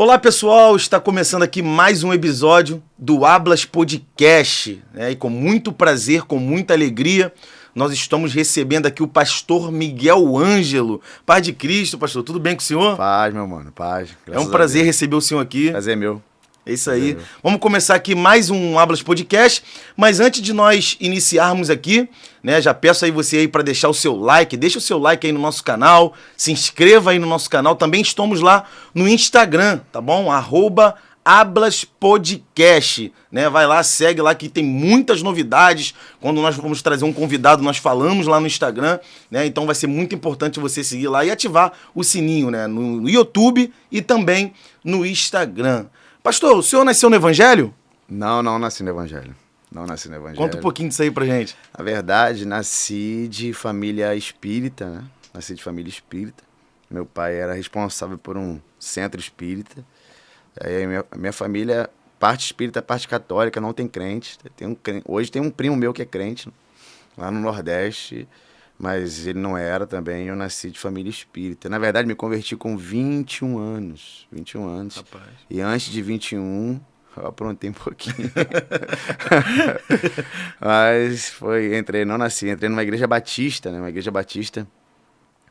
Olá pessoal, está começando aqui mais um episódio do Hablas Podcast, né? E com muito prazer, com muita alegria, nós estamos recebendo aqui o pastor Miguel Ângelo. Paz de Cristo, pastor, tudo bem com o senhor? Paz, meu mano, paz. É um prazer receber o senhor aqui. Prazer meu. É isso aí. Vamos começar aqui mais um Hablas Podcast, mas antes de nós iniciarmos aqui, né, já peço aí você aí para deixar o seu like, deixa o seu like aí no nosso canal, se inscreva aí no nosso canal, também estamos lá no Instagram, tá bom? @hablaspodcast, né? Vai lá, segue lá que tem muitas novidades. Quando nós vamos trazer um convidado, nós falamos lá no Instagram, né? Então vai ser muito importante você seguir lá e ativar o sininho, né? No YouTube e também no Instagram. Pastor, o senhor nasceu no Evangelho? Não nasci no Evangelho. Não nasci no Evangelho. Conta um pouquinho disso aí pra gente. Na verdade, nasci de família espírita, né? Nasci de família espírita. Meu pai era responsável por um centro espírita. Aí a minha família, parte espírita, parte católica, não tem crente. Hoje tem um primo meu que é crente, lá no Nordeste, mas ele não era também. Eu nasci de família espírita. Na verdade, me converti com 21 anos. 21 anos. Rapaz. E antes de 21, eu aprontei um pouquinho. Mas entrei numa igreja batista, né? Uma igreja batista,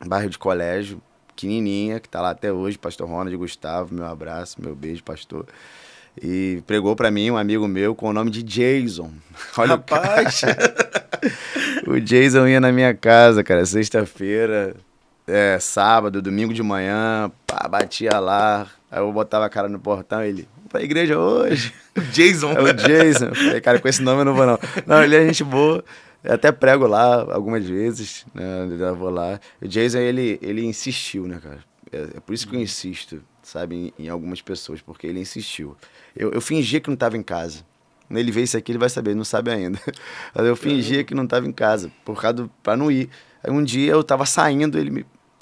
bairro de colégio, pequenininha, que tá lá até hoje, pastor Ronald Gustavo, meu abraço, meu beijo, pastor. E pregou pra mim um amigo meu com o nome de Jason. Olha, rapaz! O Jason ia na minha casa, cara, sexta-feira, sábado, domingo de manhã, pá, batia lá, aí eu botava a cara no portão, ele, vamos pra igreja hoje. O Jason. É o Jason. Eu falei, cara, com esse nome eu não vou não. Não, ele é gente boa, eu até prego lá algumas vezes, né, eu vou lá. O Jason, ele insistiu, né, cara, é por isso que eu insisto, sabe, em algumas pessoas, porque ele insistiu. Eu fingia que não estava em casa. Quando ele vê isso aqui, ele vai saber, ele não sabe ainda. Mas eu fingia que não estava em casa, pra não ir. Aí um dia eu tava saindo,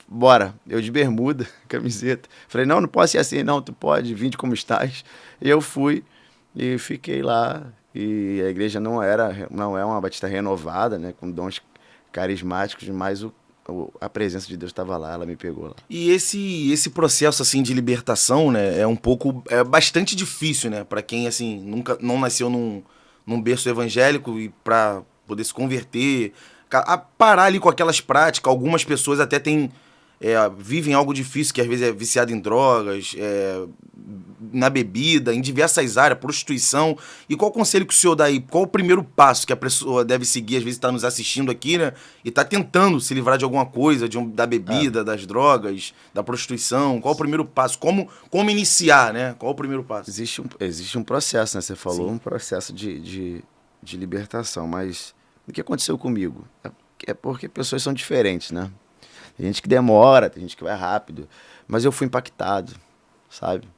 bora, eu de bermuda, camiseta. Falei, não posso ir assim, não, tu pode, vinde como estás. E eu fui e fiquei lá. E a igreja não é uma batista renovada, né, com dons carismáticos, mas a presença de Deus estava lá, ela me pegou lá. E esse processo assim de libertação, né, é bastante difícil, né, para quem assim não nasceu num berço evangélico e para poder se converter, a parar ali com aquelas práticas. Algumas pessoas até vivem algo difícil, que às vezes é viciado em drogas, na bebida, em diversas áreas, prostituição. E qual o conselho que o senhor dá aí? Qual o primeiro passo que a pessoa deve seguir? Às vezes está nos assistindo aqui, né? E está tentando se livrar de alguma coisa, da bebida, das drogas, da prostituição. Qual o primeiro passo? Como iniciar, né? Qual o primeiro passo? Existe um processo, né? Você falou. Sim. Um processo de libertação. Mas o que aconteceu comigo? É porque pessoas são diferentes, né? Tem gente que demora, tem gente que vai rápido. Mas eu fui impactado, sabe?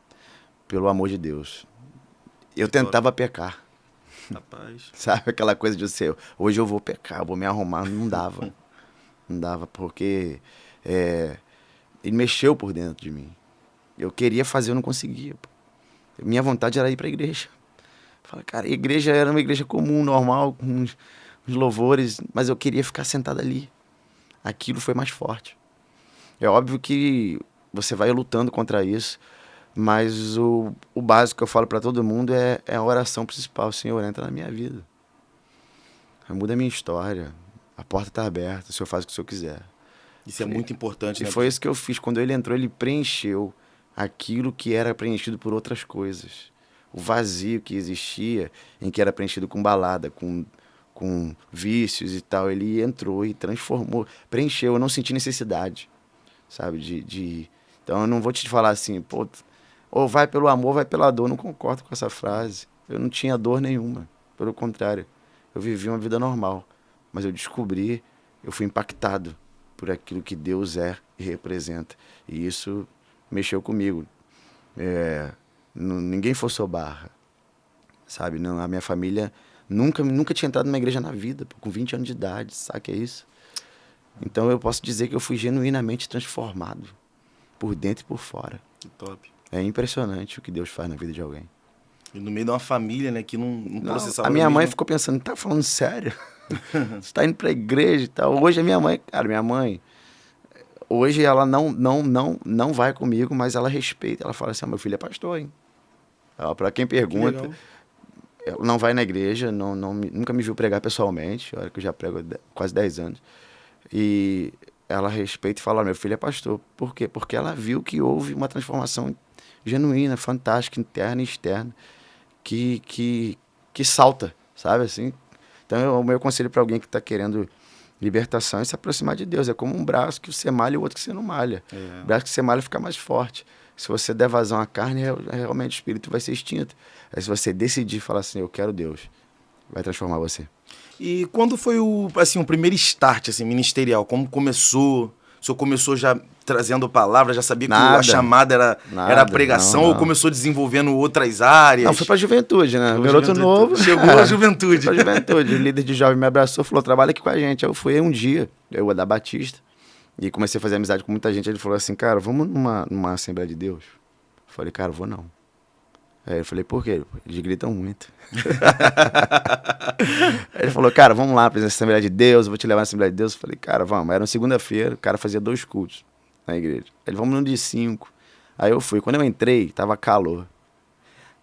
Pelo amor de Deus. Eu tentava pecar. Rapaz. Sabe aquela coisa de você, hoje eu vou pecar, eu vou me arrumar. Não dava. Não dava, porque ele mexeu por dentro de mim. Eu queria fazer, eu não conseguia. Minha vontade era ir para a igreja. Falei, cara, a igreja era uma igreja comum, normal, com uns louvores, mas eu queria ficar sentado ali. Aquilo foi mais forte. É óbvio que você vai lutando contra isso, mas o básico que eu falo para todo mundo é a oração principal. Senhor, entra na minha vida. Muda a minha história. A porta está aberta, o Senhor faz o que o Senhor quiser. Isso é muito importante, né? E foi isso que eu fiz. Quando ele entrou, ele preencheu aquilo que era preenchido por outras coisas. O vazio que existia, em que era preenchido com balada, com vícios e tal, ele entrou e transformou, preencheu. Eu não senti necessidade, sabe, Então eu não vou te falar assim, pô, ou vai pelo amor, vai pela dor. Eu não concordo com essa frase. Eu não tinha dor nenhuma, pelo contrário. Eu vivi uma vida normal, mas eu fui impactado por aquilo que Deus é e representa. E isso mexeu comigo. Ninguém forçou barra, sabe? Não, a minha família nunca tinha entrado numa igreja na vida, com 20 anos de idade, sabe que é isso? Então eu posso dizer que eu fui genuinamente transformado, por dentro e por fora. Que top. É impressionante o que Deus faz na vida de alguém. E no meio de uma família, né, que não processava. A minha mãe ficou pensando, tá falando sério? Você tá indo pra igreja e tal. Hoje a minha mãe, hoje ela não vai comigo, mas ela respeita. Ela fala assim, meu filho é pastor, hein? Para quem pergunta, ela não vai na igreja, nunca me viu pregar pessoalmente, olha que eu já prego há quase 10 anos. E ela respeita e fala, meu filho é pastor. Por quê? Porque ela viu que houve uma transformação genuína, fantástica, interna e externa, que salta, sabe assim? Então, o meu conselho para alguém que está querendo libertação é se aproximar de Deus. É como um braço que você malha e o outro que você não malha. O braço que você malha fica mais forte. Se você der vazão à carne, realmente o espírito vai ser extinto. Aí se você decidir falar assim, eu quero Deus, vai transformar você. E quando foi o primeiro start assim, ministerial? Como começou? O senhor começou já trazendo palavra, já sabia que a chamada era a pregação, ou começou desenvolvendo outras áreas? Não, foi pra juventude, né? O garoto novo. Chegou a juventude. Foi pra juventude. O líder de jovem me abraçou, falou, trabalha aqui com a gente. Aí eu fui um dia, eu da Batista, e comecei a fazer amizade com muita gente. Ele falou assim, cara, vamos numa Assembleia de Deus? Eu falei, cara, vou não. Aí eu falei, por quê? Eles gritam muito. Aí ele falou, cara, vamos lá pra Assembleia de Deus, eu vou te levar na Assembleia de Deus. Eu falei, cara, vamos. Era uma segunda-feira, o cara fazia 2 cultos na igreja. Ele, vamos num de 5. Aí eu fui. Quando eu entrei, tava calor.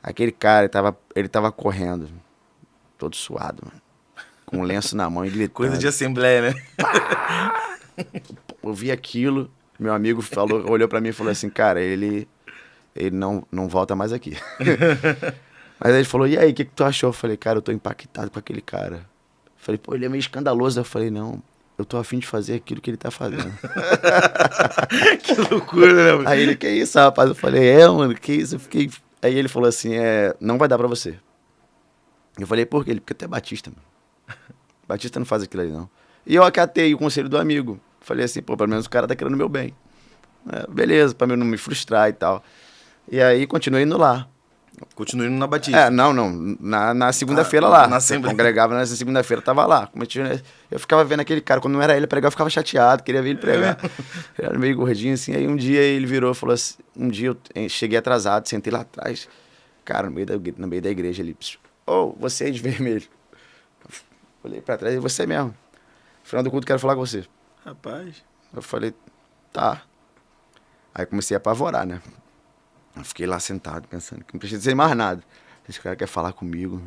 Aquele cara, ele tava correndo, todo suado, mano, com um lenço na mão e gritando. Coisa de assembleia, né? Eu vi aquilo, meu amigo olhou pra mim e falou assim, cara, ele não volta mais aqui. Mas aí ele falou, e aí, o que tu achou? Eu falei, cara, eu tô impactado com aquele cara. Eu falei, pô, ele é meio escandaloso. Eu falei, não, eu tô afim de fazer aquilo que ele tá fazendo. Que loucura, né, mano? Aí ele, que isso, rapaz? Eu falei, mano, que isso? Eu fiquei... Aí ele falou assim, não vai dar pra você. Eu falei, por quê? Ele, porque tu é batista, mano. Batista não faz aquilo ali, não. E eu acatei o conselho do amigo. Falei assim, pô, pelo menos o cara tá querendo meu bem. Beleza, pra mim não me frustrar e tal. E aí continuei indo lá. Continuei indo na Batista. Não. Na segunda-feira lá. Na Assembleia. Congregava nessa segunda-feira, tava lá. Eu ficava vendo aquele cara, quando não era ele pregar, eu ficava chateado, queria ver ele pregar. Ele era meio gordinho assim. Aí um dia ele virou e falou assim, um dia eu cheguei atrasado, sentei lá atrás. Cara, no meio da igreja ele, você é de vermelho. Olhei pra trás e você mesmo. No final do culto, quero falar com você. Rapaz. Eu falei, tá. Aí comecei a apavorar, né? Eu fiquei lá sentado, pensando que não precisa dizer mais nada. Esse cara quer falar comigo.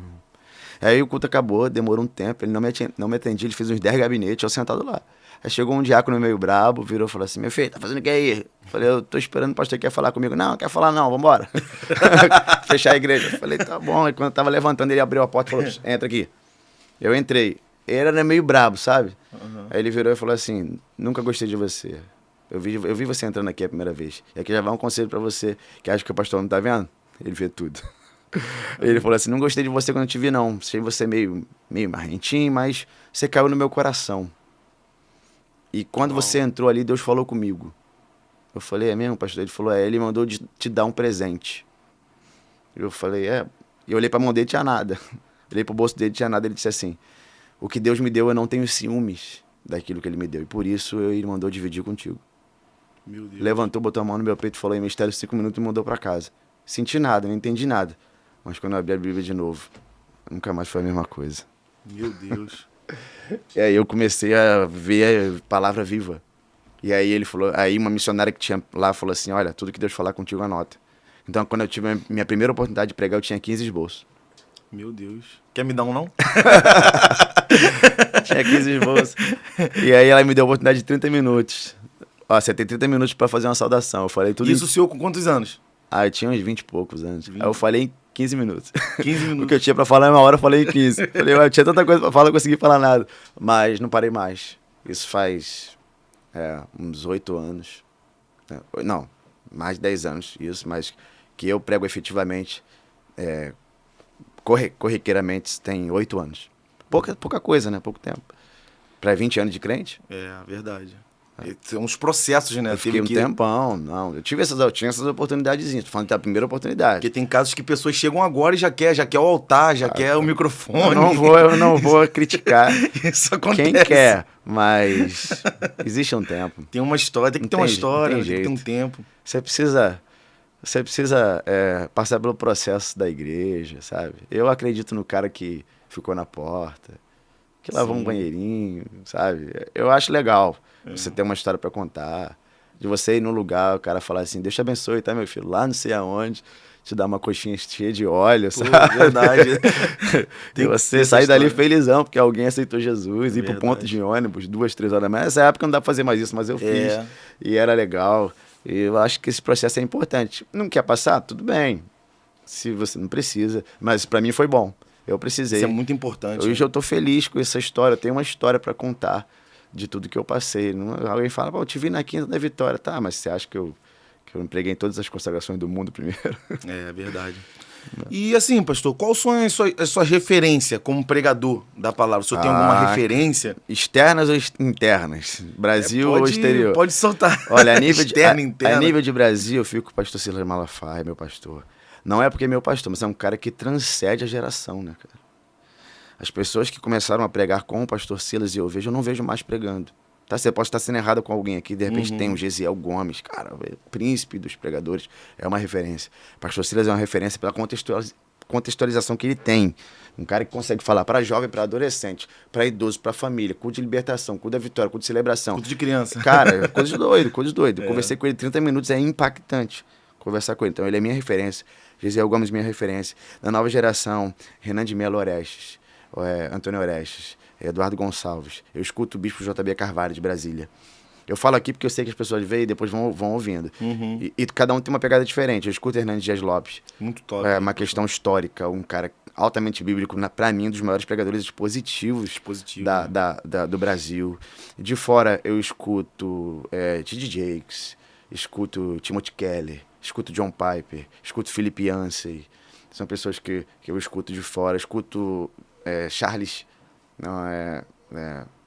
Aí o culto acabou, demorou um tempo, ele não me atendia, ele fez uns 10 gabinetes, eu sentado lá. Aí chegou um diácono meio brabo, virou e falou assim, meu filho, tá fazendo o que aí? Eu falei, eu tô esperando o pastor que quer falar comigo. Não quer falar não, vambora. Fechar a igreja. Eu falei, tá bom. Aí quando eu tava levantando, ele abriu a porta e falou, entra aqui. Eu entrei. Ele era meio brabo, sabe? Uhum. Aí ele virou e falou assim, nunca gostei de você. Eu vi você entrando aqui a primeira vez. E aqui já vai um conselho pra você, que acha que o pastor não tá vendo? Ele vê tudo. Ele falou assim, não gostei de você quando eu te vi, não. Achei você meio marrentinho, mas você caiu no meu coração. E quando você entrou ali, Deus falou comigo. Eu falei, é mesmo, pastor? Ele falou, ele mandou te dar um presente. Eu falei, E eu olhei pra mão dele, tinha nada. Olhei pro bolso dele, tinha nada. Ele disse assim, o que Deus me deu, eu não tenho ciúmes daquilo que ele me deu. E por isso, ele mandou dividir contigo. Meu Deus. Levantou, botou a mão no meu peito, falou em mistério 5 minutos e mandou pra casa. Senti nada, não entendi nada. Mas quando eu abri a Bíblia de novo, nunca mais foi a mesma coisa. Meu Deus. E aí eu comecei a ver a palavra viva. E aí ele falou, aí uma missionária que tinha lá falou assim, olha, tudo que Deus falar contigo, anota. Então quando eu tive a minha primeira oportunidade de pregar, eu tinha 15 esboços. Meu Deus. Quer me dar um não? Tinha 15 esboços. E aí ela me deu a oportunidade de 30 minutos. Ó, você tem 30 minutos pra fazer uma saudação. Eu falei tudo. Isso o senhor com quantos anos? Eu tinha uns 20 e poucos anos. 20. Aí eu falei em 15 minutos. 15 minutos. O que eu tinha pra falar em 1 hora, eu falei em 15. Falei, eu tinha tanta coisa pra falar, não consegui falar nada. Mas não parei mais. Isso faz uns 8 anos. Não, mais de 10 anos, isso. Mas que eu prego efetivamente, corriqueiramente, tem 8 anos. Pouca coisa, né? Pouco tempo. Pra 20 anos de crente. É, verdade. São uns processos, né? Eu fiquei um tempão, não. Eu tinha essas oportunidadezinhas. Tô falando da primeira oportunidade. Porque tem casos que pessoas chegam agora e já quer o altar, já quer o microfone. Eu não vou criticar. Isso acontece. Quem quer, mas existe um tempo. Tem uma história, tem que ter uma história, tem que ter um tempo. Você precisa passar pelo processo da igreja, sabe? Eu acredito no cara que ficou na porta, que lavou um banheirinho, sabe? Eu acho legal. Você tem uma história para contar. De você ir num lugar, o cara falar assim, Deus te abençoe, tá, meu filho? Lá não sei aonde, te dar uma coxinha cheia de óleo, Pô, sabe? verdade. E você sair dali felizão, porque alguém aceitou Jesus, ir pro ponto de ônibus, 2, 3 horas da manhã. Nessa época não dá pra fazer mais isso, mas eu fiz. E era legal. E eu acho que esse processo é importante. Não quer passar? Tudo bem. Se você não precisa. Mas pra mim foi bom. Eu precisei. Isso é muito importante. Hoje eu tô feliz com essa história. Eu tenho uma história pra contar de tudo que eu passei. Alguém fala, pô, eu te vi na Quinta da Vitória. Tá, mas você acha que eu me preguei em todas as consagrações do mundo primeiro? É verdade. E assim, pastor, quais são as suas referências como pregador da palavra? O senhor tem alguma referência? Externas ou internas? Brasil ou exterior? Pode soltar. Olha, a nível interna. A nível de Brasil, eu fico com o pastor Silas Malafaia, meu pastor. Não é porque é meu pastor, mas é um cara que transcende a geração, né, cara? As pessoas que começaram a pregar com o pastor Silas, eu não vejo mais pregando. Tá? Você pode estar sendo errado com alguém aqui, de repente tem um Gesiel Gomes, cara, príncipe dos pregadores, é uma referência. Pastor Silas é uma referência pela contextualização que ele tem. Um cara que consegue falar para jovem, para adolescente, para idoso, para família, culto de libertação, culto da vitória, culto de celebração. Culto de criança. Cara, coisa de doido. Conversei com ele 30 minutos, é impactante conversar com ele. Então ele é minha referência. Gesiel Gomes, minha referência. Da nova geração, Renan de Melo Orestes, Antônio Orestes, Eduardo Gonçalves. Eu escuto o bispo JB Carvalho, de Brasília. Eu falo aqui porque eu sei que as pessoas veem e depois vão ouvindo. E cada um tem uma pegada diferente. Eu escuto Hernandes Dias Lopes. Muito top. É uma questão histórica, um cara altamente bíblico, para mim, um dos maiores pregadores expositivos do Brasil. De fora, eu escuto T.D. Jakes, escuto Timothy Keller, escuto John Piper, escuto Philip Yancey. São pessoas que eu escuto de fora. Escuto Charles...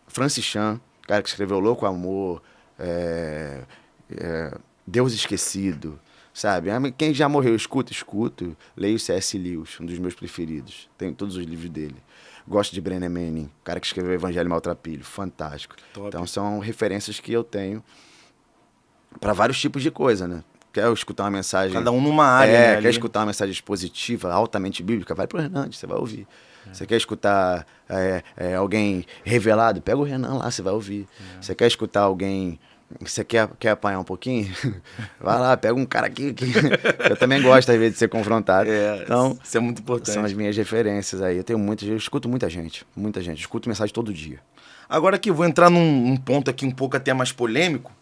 Francis Chan, cara que escreveu Louco Amor, Deus Esquecido, sabe? Quem já morreu, escuto. Leio C.S. Lewis, um dos meus preferidos. Tenho todos os livros dele. Gosto de Brennan Manning, cara que escreveu Evangelho Maltrapilho, fantástico. Top. Então são referências que eu tenho para vários tipos de coisa, né? Quer escutar uma mensagem... Cada um numa área, né? Quer escutar uma mensagem expositiva, altamente bíblica, vai pro Hernandes, você vai ouvir. Você quer escutar alguém revelado? Pega o Renan lá, você vai ouvir. Você quer escutar alguém... Você quer apanhar um pouquinho? Vai lá, pega um cara aqui. Eu também gosto, às vezes, de ser confrontado. Então, isso é muito importante. São as minhas referências aí. Eu escuto muita gente. Eu escuto mensagem todo dia. Agora aqui, vou entrar num ponto aqui um pouco até mais polêmico,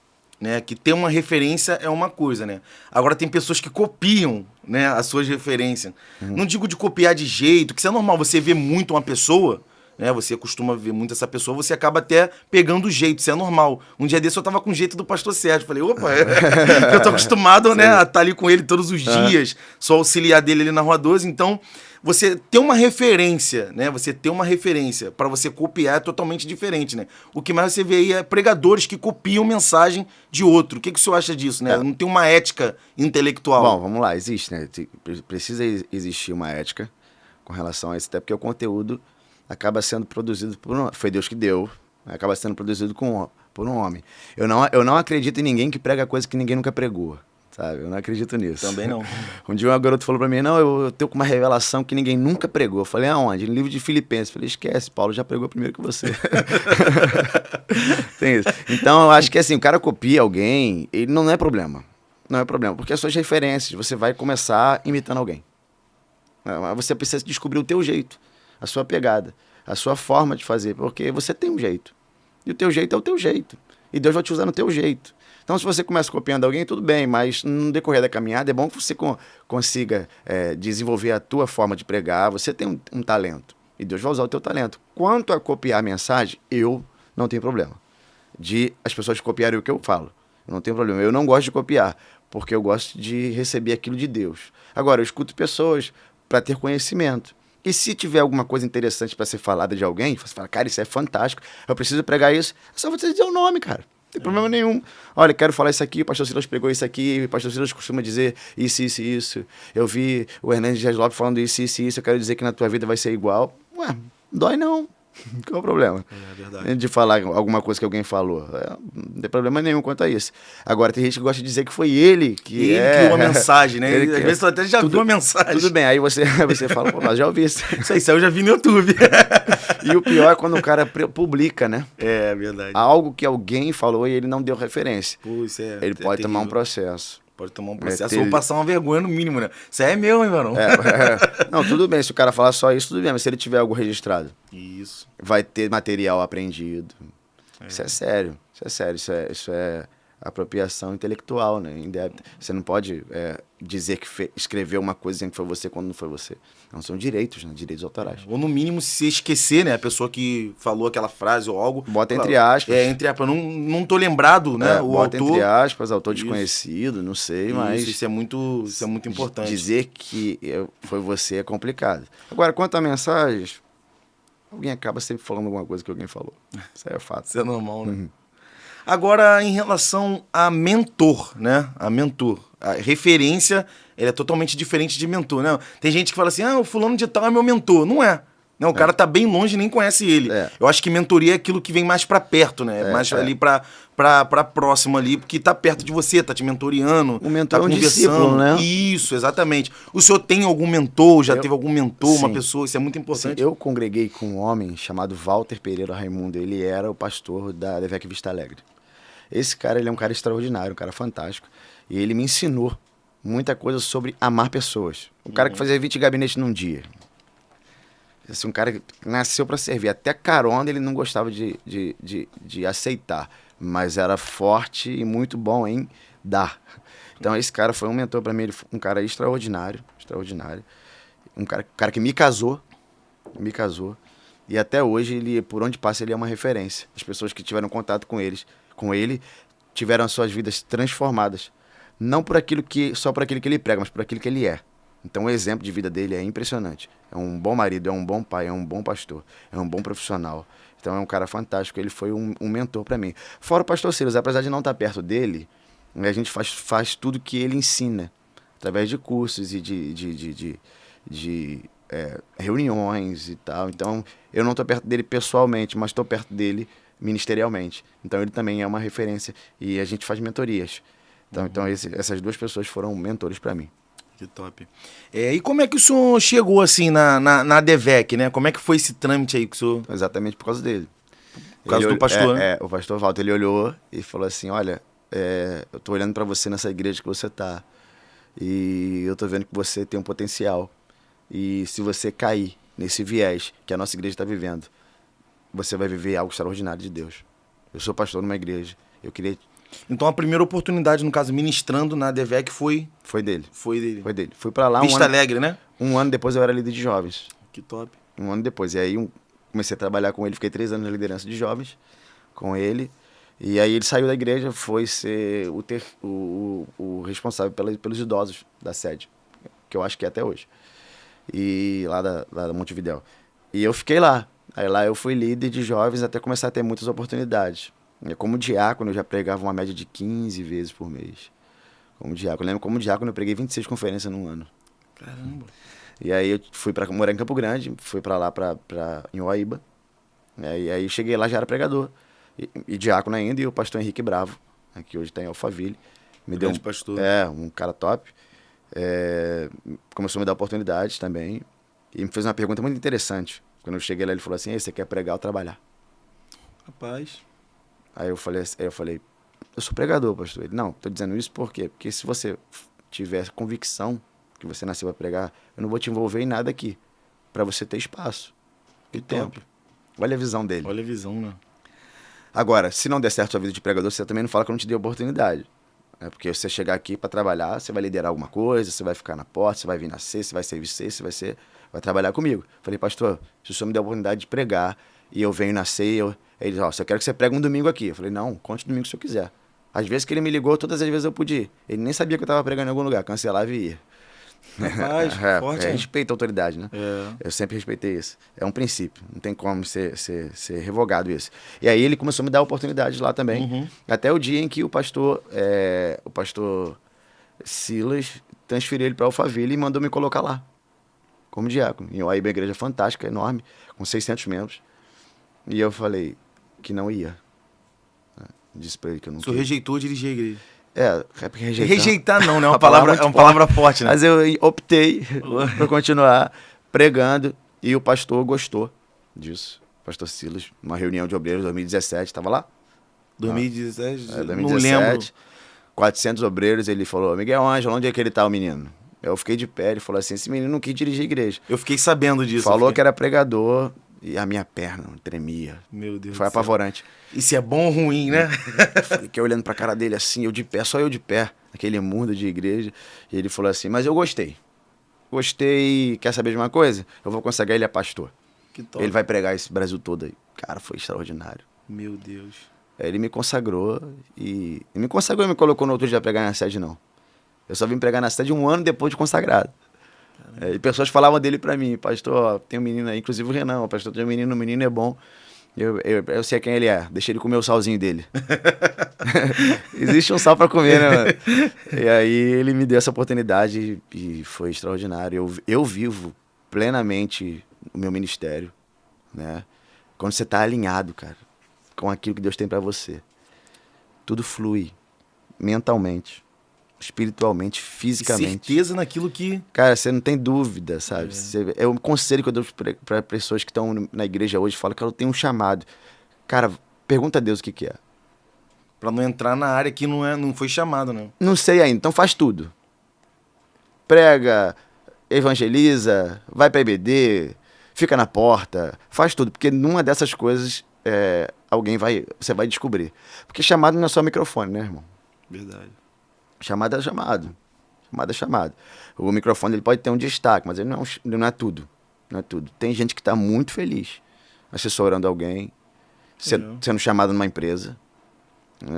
né, que ter uma referência é uma coisa, né? Agora tem pessoas que copiam, né, as suas referências. Não digo de copiar de jeito, que isso é normal, você vê muito uma pessoa, né, você costuma ver muito essa pessoa, você acaba até pegando o jeito, isso é normal. Um dia desse eu tava com o jeito do pastor Sérgio, falei, opa, eu tô acostumado, né, a estar ali com ele todos os dias, sou auxiliar dele ali na Rua 12, então... Você ter uma referência, né? Você ter uma referência para você copiar é totalmente diferente, né? O que mais você vê aí é pregadores que copiam mensagem de outro. O que o senhor acha disso, né? Não tem uma ética intelectual. Bom, vamos lá, existe, né? Precisa existir uma ética com relação a isso, até porque o conteúdo acaba sendo produzido foi Deus que deu, acaba sendo produzido por um homem. Eu não acredito em ninguém que prega coisa que ninguém nunca pregou. Sabe? Eu não acredito nisso. Também não. Um dia uma garota falou pra mim, não, eu tenho uma revelação que ninguém nunca pregou. Eu falei, aonde? No livro de Filipenses. Eu falei, esquece, Paulo já pregou primeiro que você. Tem isso. Então, eu acho que assim, o cara copia alguém, ele não é problema. Não é problema, porque as suas referências, você vai começar imitando alguém. Você precisa descobrir o teu jeito, a sua pegada, a sua forma de fazer, porque você tem um jeito. E o teu jeito é o teu jeito. E Deus vai te usar no teu jeito. Então, se você começa copiando alguém, tudo bem, mas no decorrer da caminhada é bom que você consiga desenvolver a tua forma de pregar. Você tem um talento e Deus vai usar o teu talento. Quanto a copiar a mensagem, eu não tenho problema. De as pessoas copiarem o que eu falo. Eu não tenho problema. Eu não gosto de copiar, porque eu gosto de receber aquilo de Deus. Agora, eu escuto pessoas para ter conhecimento. E se tiver alguma coisa interessante para ser falada de alguém, você fala, cara, isso é fantástico, eu preciso pregar isso, é só você dizer o nome, cara. Não tem problema nenhum. Olha, quero falar isso aqui, o pastor Silas pregou isso aqui, o pastor Silas costuma dizer isso. Eu vi o Hernandes Dias Lopes falando isso, eu quero dizer que na tua vida vai ser igual. Ué, não dói não. Qual o problema? É verdade. De falar alguma coisa que alguém falou. Não tem problema nenhum quanto a isso. Agora, tem gente que gosta de dizer que foi ele que Ele criou a mensagem, né? Ele Às vezes tu até já viu a mensagem. Tudo bem, aí você fala, pô, mas já ouvi isso. Isso aí eu já vi no YouTube. E o pior é quando o cara publica, né? É verdade. Algo que alguém falou e ele não deu referência. Pô, isso Ele pode tomar um processo. Pode tomar um processo ou passar uma vergonha no mínimo, né? Isso aí é meu, hein, mano? Não, tudo bem, se o cara falar só isso, tudo bem, mas se ele tiver algo registrado, isso. Vai ter material apreendido. Isso é sério, isso é apropriação intelectual, né? Você não pode dizer que escreveu uma coisa dizendo que foi você quando não foi você. Não são direitos, né? Direitos autorais. Ou no mínimo se esquecer, né? A pessoa que falou aquela frase ou algo. Bota entre aspas. Entre aspas. Não tô lembrado, né? O bota autor. Entre aspas, autor desconhecido, não sei, mas. Isso é muito importante. Dizer que foi você é complicado. Agora, quanto a mensagens, alguém acaba sempre falando alguma coisa que alguém falou. Isso aí é fato. Isso é normal, né? Agora, em relação a mentor, né? A referência, ela é totalmente diferente de mentor, né? Tem gente que fala assim, o fulano de tal é meu mentor. Não é. Né? O cara tá bem longe e nem conhece ele. Eu acho que mentoria é aquilo que vem mais pra perto, né? Mais ali pra próximo ali, porque tá perto de você, tá te mentoreando. O mentor tá é um discípulo, né? Isso, exatamente. O senhor tem algum mentor, já teve algum mentor, uma pessoa? Isso é muito importante. Eu congreguei com um homem chamado Walter Pereira Raimundo. Ele era o pastor da Devec Vista Alegre. Esse cara, ele é um cara extraordinário, um cara fantástico. E ele me ensinou muita coisa sobre amar pessoas. Um cara que fazia 20 gabinetes num dia. Assim, um cara que nasceu para servir. Até carona ele não gostava de aceitar. Mas era forte e muito bom em dar. Então esse cara foi um mentor para mim. Ele foi um cara extraordinário. Um cara que me casou. E até hoje, por onde passa, ele é uma referência. As pessoas que tiveram contato com ele tiveram as suas vidas transformadas. Não só por aquilo que ele prega, mas por aquilo que ele é. Então o exemplo de vida dele é impressionante. É um bom marido, é um bom pai, é um bom pastor, é um bom profissional. Então é um cara fantástico, ele foi um mentor para mim. Fora o pastor Silas, apesar de não estar perto dele, a gente faz tudo que ele ensina. Através de cursos e de reuniões e tal. Então eu não estou perto dele pessoalmente, mas estou perto dele ministerialmente. Então ele também é uma referência e a gente faz mentorias. Então essas duas pessoas foram mentores para mim. Que top. E como é que o senhor chegou assim na Devec, né? Como é que foi esse trâmite aí que o senhor... Exatamente por causa dele. Por causa do pastor, né? O pastor Walter, ele olhou e falou assim, olha, eu tô olhando para você nessa igreja que você tá e eu tô vendo que você tem um potencial. E se você cair nesse viés que a nossa igreja está vivendo, você vai viver algo extraordinário de Deus. Eu sou pastor numa igreja. Eu queria... Então a primeira oportunidade, no caso, ministrando na Devec foi... Foi dele. Foi dele. Fui pra lá Vista Alegre, né? Um ano depois eu era líder de jovens. Que top. Um ano depois. E aí comecei a trabalhar com ele. Fiquei 3 anos na liderança de jovens com ele. E aí ele saiu da igreja, foi ser o responsável pelos idosos da sede. Que eu acho que é até hoje. E lá da Montevidéu. E eu fiquei lá. Aí lá eu fui líder de jovens até começar a ter muitas oportunidades. Como diácono, eu já pregava uma média de 15 vezes por mês. Como diácono. Eu lembro, como diácono, eu preguei 26 conferências num ano. Caramba. E aí eu fui para morar em Campo Grande, fui para lá, em Uaíba. E aí cheguei lá, já era pregador. E diácono ainda, e o pastor Henrique Bravo, que hoje está em Alphaville. Me deu pastor. Um cara top. Começou a me dar oportunidades também. E me fez uma pergunta muito interessante. Quando eu cheguei lá, ele falou assim, você quer pregar ou trabalhar? Rapaz... Aí eu falei, eu sou pregador, pastor. Ele, não, tô dizendo isso por quê? Porque se você tiver convicção que você nasceu para pregar, eu não vou te envolver em nada aqui, para você ter espaço e tempo. Olha a visão dele. Olha a visão, né? Agora, se não der certo a sua vida de pregador, você também não fala que eu não te dei oportunidade. Porque você chegar aqui para trabalhar, você vai liderar alguma coisa, você vai ficar na porta, você vai vir nascer, você vai servir, você vai trabalhar comigo. Falei, pastor, se o senhor me der a oportunidade de pregar, e eu venho nascer, ele disse, eu quero que você pregue um domingo aqui. Eu falei, não, conte domingo se eu quiser. Às vezes que ele me ligou, todas as vezes eu pude ir. Ele nem sabia que eu estava pregando em algum lugar, cancelava e ia. Rapaz, forte, respeito a autoridade, né? Eu sempre respeitei isso. É um princípio, não tem como ser revogado isso. E aí ele começou a me dar oportunidades lá também, até o dia em que o pastor Silas transferiu ele para Alphaville e mandou me colocar lá, como diácono. Em Uaíba, uma igreja fantástica, enorme, com 600 membros. E eu falei que não ia. Disse pra ele que eu não O senhor rejeitou dirigir a igreja. É porque Rejeitar não, né? É uma palavra palavra forte, né? Mas eu optei por continuar pregando e o pastor gostou disso. Pastor Silas, uma reunião de obreiros em 2017, estava lá? 2017? 2017, não lembro. 400 obreiros, ele falou, Miguel Ângelo, onde é que ele tá, o menino? Eu fiquei de pé, ele falou assim, esse menino não quis dirigir a igreja. Eu fiquei sabendo disso. Falou que era pregador e a minha perna tremia. Meu Deus. Foi apavorante. Isso é bom ou ruim, né? Fiquei olhando pra cara dele assim, eu de pé, só eu de pé, naquele mundo de igreja. E ele falou assim, mas eu gostei. Gostei, quer saber de uma coisa? Eu vou consagrar ele a pastor. Que top. Ele vai pregar esse Brasil todo aí. Cara, foi extraordinário. Meu Deus. Aí ele me consagrou e me colocou no outro dia a pregar na sede, não. Eu só vim pregar na sede 1 ano depois de consagrado. E pessoas falavam dele pra mim, pastor, ó, tem um menino aí, inclusive o Renan, pastor, tem um menino, o menino é bom. Eu sei quem ele é, deixa ele comer o salzinho dele. Existe um sal pra comer, né, mano? E aí ele me deu essa oportunidade e foi extraordinário. Eu vivo plenamente o meu ministério, né? Quando você tá alinhado, cara, com aquilo que Deus tem pra você. Tudo flui mentalmente, espiritualmente, fisicamente. Certeza naquilo que... Cara, você não tem dúvida, sabe? É um conselho que eu dou para pessoas que estão na igreja hoje, falo que ela tem um chamado. Cara, pergunta a Deus o que é. Pra não entrar na área que não foi chamado, né? Não sei ainda, então faz tudo. Prega, evangeliza, vai pra EBD, fica na porta, faz tudo. Porque numa dessas coisas, você vai descobrir. Porque chamado não é só microfone, né, irmão? Verdade. Chamado é chamado. Chamado é chamado. O microfone ele pode ter um destaque, mas ele não é tudo. Não é tudo. Tem gente que está muito feliz assessorando alguém, sendo chamado numa empresa.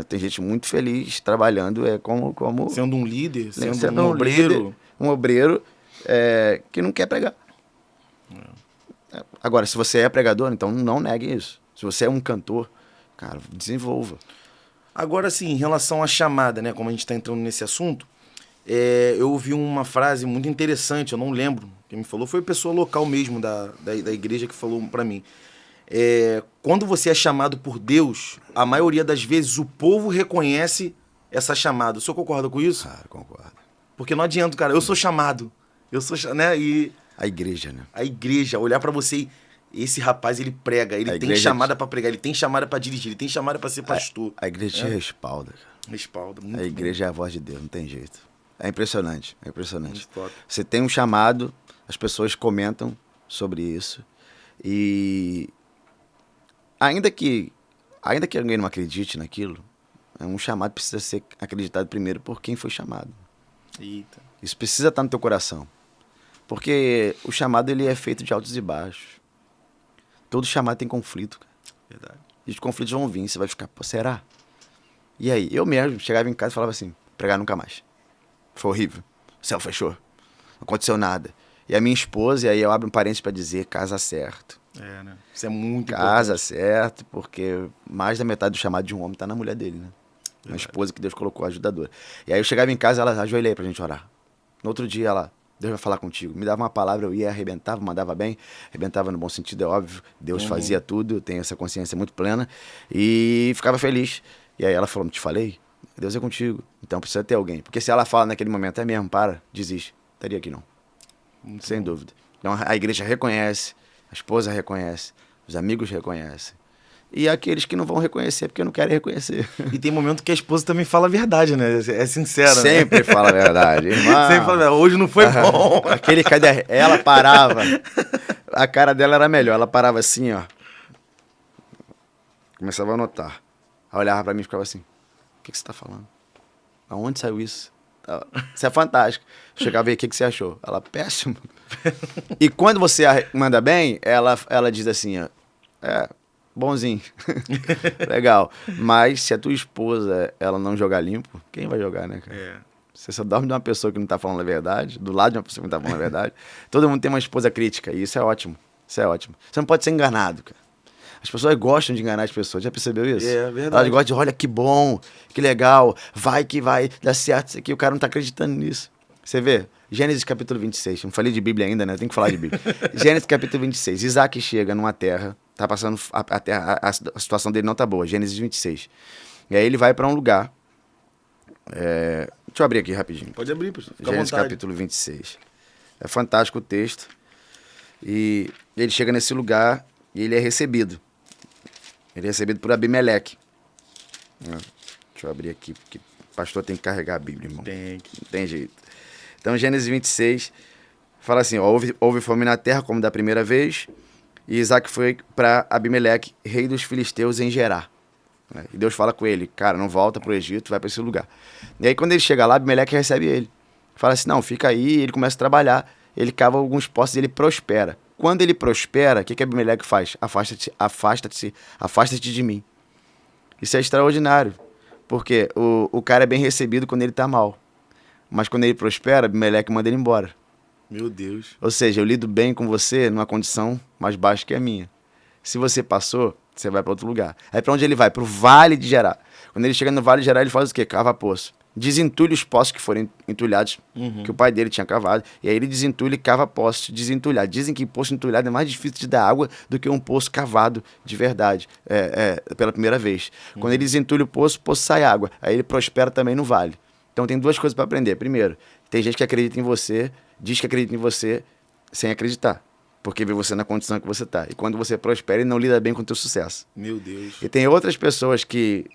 Tem gente muito feliz trabalhando como sendo um líder, sendo um obreiro. Líder, um obreiro que não quer pregar. Agora, se você é pregador, então não negue isso. Se você é um cantor, cara, desenvolva. Agora, sim, em relação à chamada, né? Como a gente está entrando nesse assunto, eu ouvi uma frase muito interessante, eu não lembro quem me falou, foi a pessoa local mesmo da igreja que falou para mim. Quando você é chamado por Deus, a maioria das vezes o povo reconhece essa chamada. O senhor concorda com isso? Cara, concordo. Porque não adianta, cara, eu sou chamado. Né? E a igreja, né? A igreja, olhar para você e esse rapaz, ele prega, ele tem chamada para pregar, ele tem chamada para dirigir, ele tem chamada para ser pastor. A igreja te respalda, cara. Respalda, muito A igreja é a voz de Deus, não tem jeito. É impressionante, é impressionante. Muito top. Você tem um chamado, as pessoas comentam sobre isso. E ainda que alguém não acredite naquilo, um chamado precisa ser acreditado primeiro por quem foi chamado. Eita. Isso precisa estar no teu coração. Porque o chamado ele é feito de altos e baixos. Todo chamado tem conflito, cara. Verdade. E os conflitos vão vir, você vai ficar, pô, será? E aí, eu mesmo chegava em casa e falava assim, pregar nunca mais. Foi horrível. O céu fechou. Não aconteceu nada. E a minha esposa, e aí eu abro um parênteses pra dizer, casa certo. Né? Isso é muito casa importante. certo, porque mais da metade do chamado de um homem tá na mulher dele, né? Uma esposa que Deus colocou, ajudadora. E aí eu chegava em casa, ela ajoelhei pra gente orar. No outro dia ela, Deus vai falar contigo. Me dava uma palavra, eu ia, arrebentava, mandava bem. Arrebentava no bom sentido, é óbvio. Deus fazia tudo, eu tenho essa consciência muito plena. E ficava feliz. E aí ela falou, não te falei? Deus é contigo. Então precisa ter alguém. Porque se ela fala naquele momento, é mesmo, para, desiste. Estaria aqui não. Muito Sem bom. dúvida. Então a igreja reconhece, a esposa reconhece, os amigos reconhecem. E aqueles que não vão reconhecer porque não querem reconhecer. E tem momento que a esposa também fala a verdade, né? É sincera, Sempre né? fala a verdade. Irmão, Sempre fala a verdade. Hoje não foi bom. Aquele cadê? Ela parava. A cara dela era melhor. Ela parava assim, ó. Começava a anotar. Aí olhava pra mim e ficava assim. O que você tá falando? Aonde saiu isso? Isso é fantástico. Chegava e o que você achou? Ela, péssimo. E quando você manda bem, ela diz assim, ó. Bonzinho. Legal. Mas se a tua esposa, ela não jogar limpo, quem vai jogar, né, cara? Você só dorme de uma pessoa que não tá falando a verdade, do lado de uma pessoa que não tá falando a verdade. Todo mundo tem uma esposa crítica, e isso é ótimo. Isso é ótimo. Você não pode ser enganado, cara. As pessoas gostam de enganar as pessoas, já percebeu isso? É verdade. Elas gostam de, olha que bom, que legal, vai que vai, dá certo isso aqui, o cara não tá acreditando nisso. Você vê? Gênesis capítulo 26, não falei de Bíblia ainda, né? Eu tenho que falar de Bíblia. Gênesis capítulo 26, Isaac chega numa terra tá passando, a situação dele não tá boa, Gênesis 26. E aí ele vai para um lugar, deixa eu abrir aqui rapidinho. Pode abrir, pessoal. Fica à Gênesis vontade. capítulo 26. É fantástico o texto. E ele chega nesse lugar e ele é recebido. Ele é recebido por Abimeleque. Deixa eu abrir aqui, porque o pastor tem que carregar a Bíblia, irmão. Tem que... Não tem jeito. Então, Gênesis 26 fala assim, ó, houve fome na terra como da primeira vez, e Isaac foi para Abimeleque, rei dos filisteus, em Gerar. Né? E Deus fala com ele, cara, não volta pro Egito, vai para esse lugar. E aí, quando ele chega lá, Abimeleque recebe ele. Fala assim, não, fica aí, ele começa a trabalhar, ele cava alguns poços e ele prospera. Quando ele prospera, o que Abimeleque faz? Afasta-te de mim. Isso é extraordinário, porque o cara é bem recebido quando ele tá mal. Mas quando ele prospera, Abimeleque manda ele embora. Meu Deus. Ou seja, eu lido bem com você numa condição mais baixa que a minha. Se você passou, você vai para outro lugar. Aí para onde ele vai? Para o Vale de Gerar. Quando ele chega no Vale de Gerar, ele faz o quê? Cava poço. Desentulha os poços que foram entulhados, que o pai dele tinha cavado. E aí ele desentulha e cava poços, desentulhar. Dizem que poço entulhado é mais difícil de dar água do que um poço cavado de verdade, pela primeira vez. Quando ele desentulha o poço sai água. Aí ele prospera também no vale. Então tem duas coisas para aprender. Primeiro, tem gente que acredita em você, diz que acredita em você sem acreditar. Porque vê você na condição que você tá. E quando você prospera, ele não lida bem com o teu sucesso. Meu Deus. E tem outras pessoas que...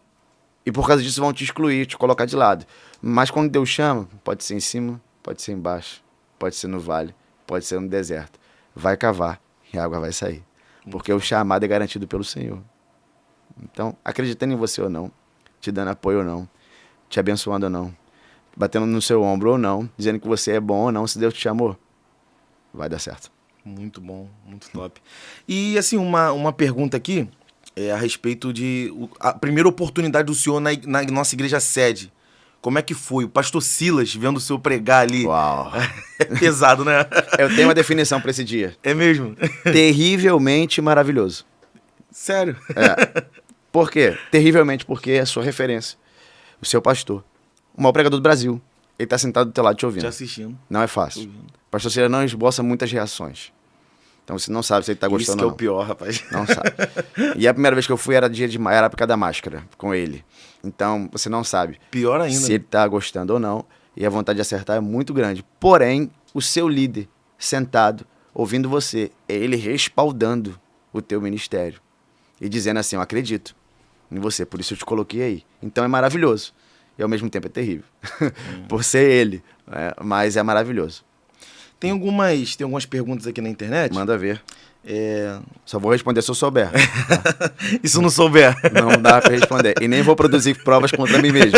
E por causa disso vão te excluir, te colocar de lado. Mas quando Deus chama, pode ser em cima, pode ser embaixo, pode ser no vale, pode ser no deserto. Vai cavar e a água vai sair. Porque o chamado é garantido pelo Senhor. Então, acreditando em você ou não, te dando apoio ou não, te abençoando ou não, batendo no seu ombro ou não, dizendo que você é bom ou não, se Deus te chamou, vai dar certo. Muito bom, muito top. E assim, uma pergunta aqui a respeito de a primeira oportunidade do senhor na nossa igreja sede. Como é que foi? O pastor Silas vendo o senhor pregar ali. Uau! É pesado, né? Eu tenho uma definição para esse dia. É mesmo? Terrivelmente maravilhoso. Sério? Por quê? Terrivelmente porque é a sua referência. O seu pastor. O maior pregador do Brasil. Ele está sentado do teu lado te ouvindo. Te assistindo. Não é fácil. Ouvindo. O pastor Silas não esboça muitas reações. Então você não sabe se ele está gostando ou não. Isso que é o pior, rapaz. Não sabe. E a primeira vez que eu fui era era por causa da máscara com ele. Então você não sabe. Pior ainda. Se ele está gostando ou não. E a vontade de acertar é muito grande. Porém, o seu líder sentado, ouvindo você, é ele respaldando o teu ministério. E dizendo assim, eu acredito em você, por isso eu te coloquei aí. Então é maravilhoso. E ao mesmo tempo é terrível. Por ser ele. Mas é maravilhoso. Tem algumas perguntas aqui na internet. Manda ver. Só vou responder se eu souber. E se não souber? Não dá pra responder. E nem vou produzir provas contra mim mesmo.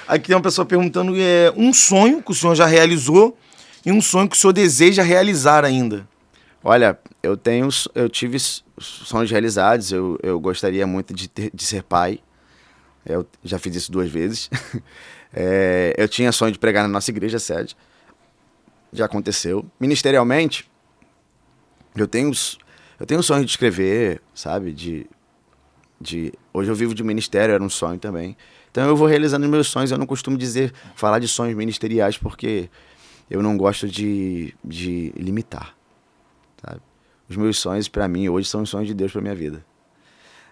Aqui tem uma pessoa perguntando um sonho que o senhor já realizou e um sonho que o senhor deseja realizar ainda. Olha, eu tive sonhos realizados. Eu gostaria muito de ser pai. Eu já fiz isso 2 vezes. Eu tinha sonho de pregar na nossa igreja sede. Já aconteceu. Ministerialmente, eu tenho sonho de escrever, sabe? Hoje eu vivo de ministério, era um sonho também. Então eu vou realizando meus sonhos. Eu não costumo falar de sonhos ministeriais porque eu não gosto de limitar, sabe? Os meus sonhos, para mim, hoje são os sonhos de Deus para minha vida.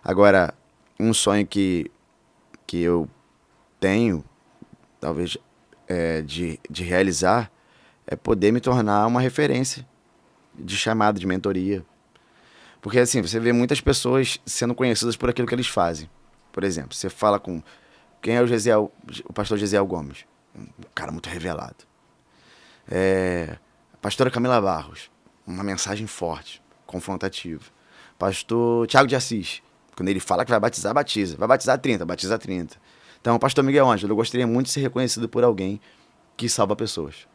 Agora, um sonho que eu tenho, talvez, de realizar, é poder me tornar uma referência de chamado, de mentoria. Porque, assim, você vê muitas pessoas sendo conhecidas por aquilo que eles fazem. Por exemplo, você fala com... Quem é o pastor Gesiel Gomes? Um cara muito revelado. A pastora Camila Barros. Uma mensagem forte, confrontativa. Pastor Tiago de Assis. Quando ele fala que vai batizar, batiza. Vai batizar 30, batiza 30. Então, o pastor Miguel Ângelo, eu gostaria muito de ser reconhecido por alguém que salva pessoas.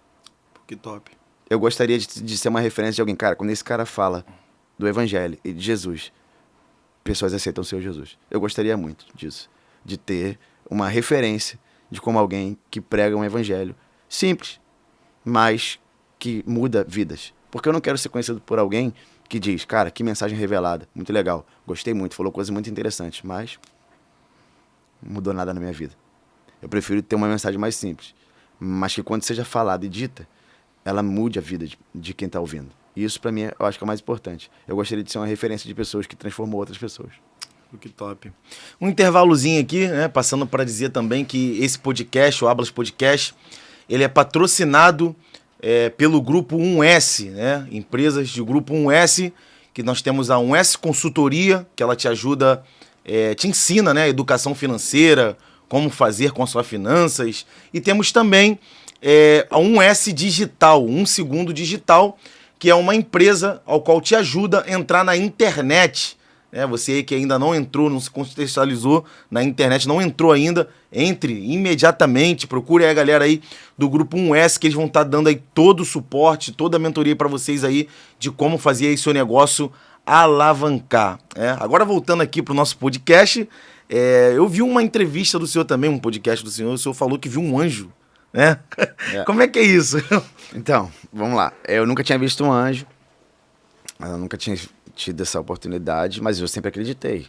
Que top. Eu gostaria de ser uma referência de alguém. Cara, quando esse cara fala do evangelho e de Jesus, pessoas aceitam o Senhor Jesus. Eu gostaria muito disso. De ter uma referência de como alguém que prega um evangelho simples, mas que muda vidas. Porque eu não quero ser conhecido por alguém que diz, cara, que mensagem revelada, muito legal, gostei muito, falou coisas muito interessantes, mas não mudou nada na minha vida. Eu prefiro ter uma mensagem mais simples, mas que quando seja falada e dita, ela mude a vida de quem está ouvindo. E isso, pra mim, eu acho que é o mais importante. Eu gostaria de ser uma referência de pessoas que transformam outras pessoas. Que top. Um intervalozinho aqui, né? Passando para dizer também que esse podcast, o Ablas Podcast, ele é patrocinado pelo Grupo 1S, né? Empresas de Grupo 1S, que nós temos a 1S Consultoria, que ela te ajuda, te ensina, né? Educação financeira, como fazer com as suas finanças. E temos também a 1S Digital, 1 Segundo Digital, que é uma empresa ao qual te ajuda a entrar na internet. Você aí que ainda não entrou, não se contextualizou na internet, não entrou ainda, entre imediatamente, procure aí a galera aí do Grupo 1S, que eles vão estar dando aí todo o suporte, toda a mentoria para vocês aí de como fazer aí seu negócio alavancar. Agora voltando aqui pro nosso podcast, eu vi uma entrevista do senhor também, um podcast do senhor, o senhor falou que viu um anjo, né? Como é que é isso? Então, vamos lá. Eu nunca tinha visto um anjo, eu nunca tinha tido essa oportunidade, mas eu sempre acreditei.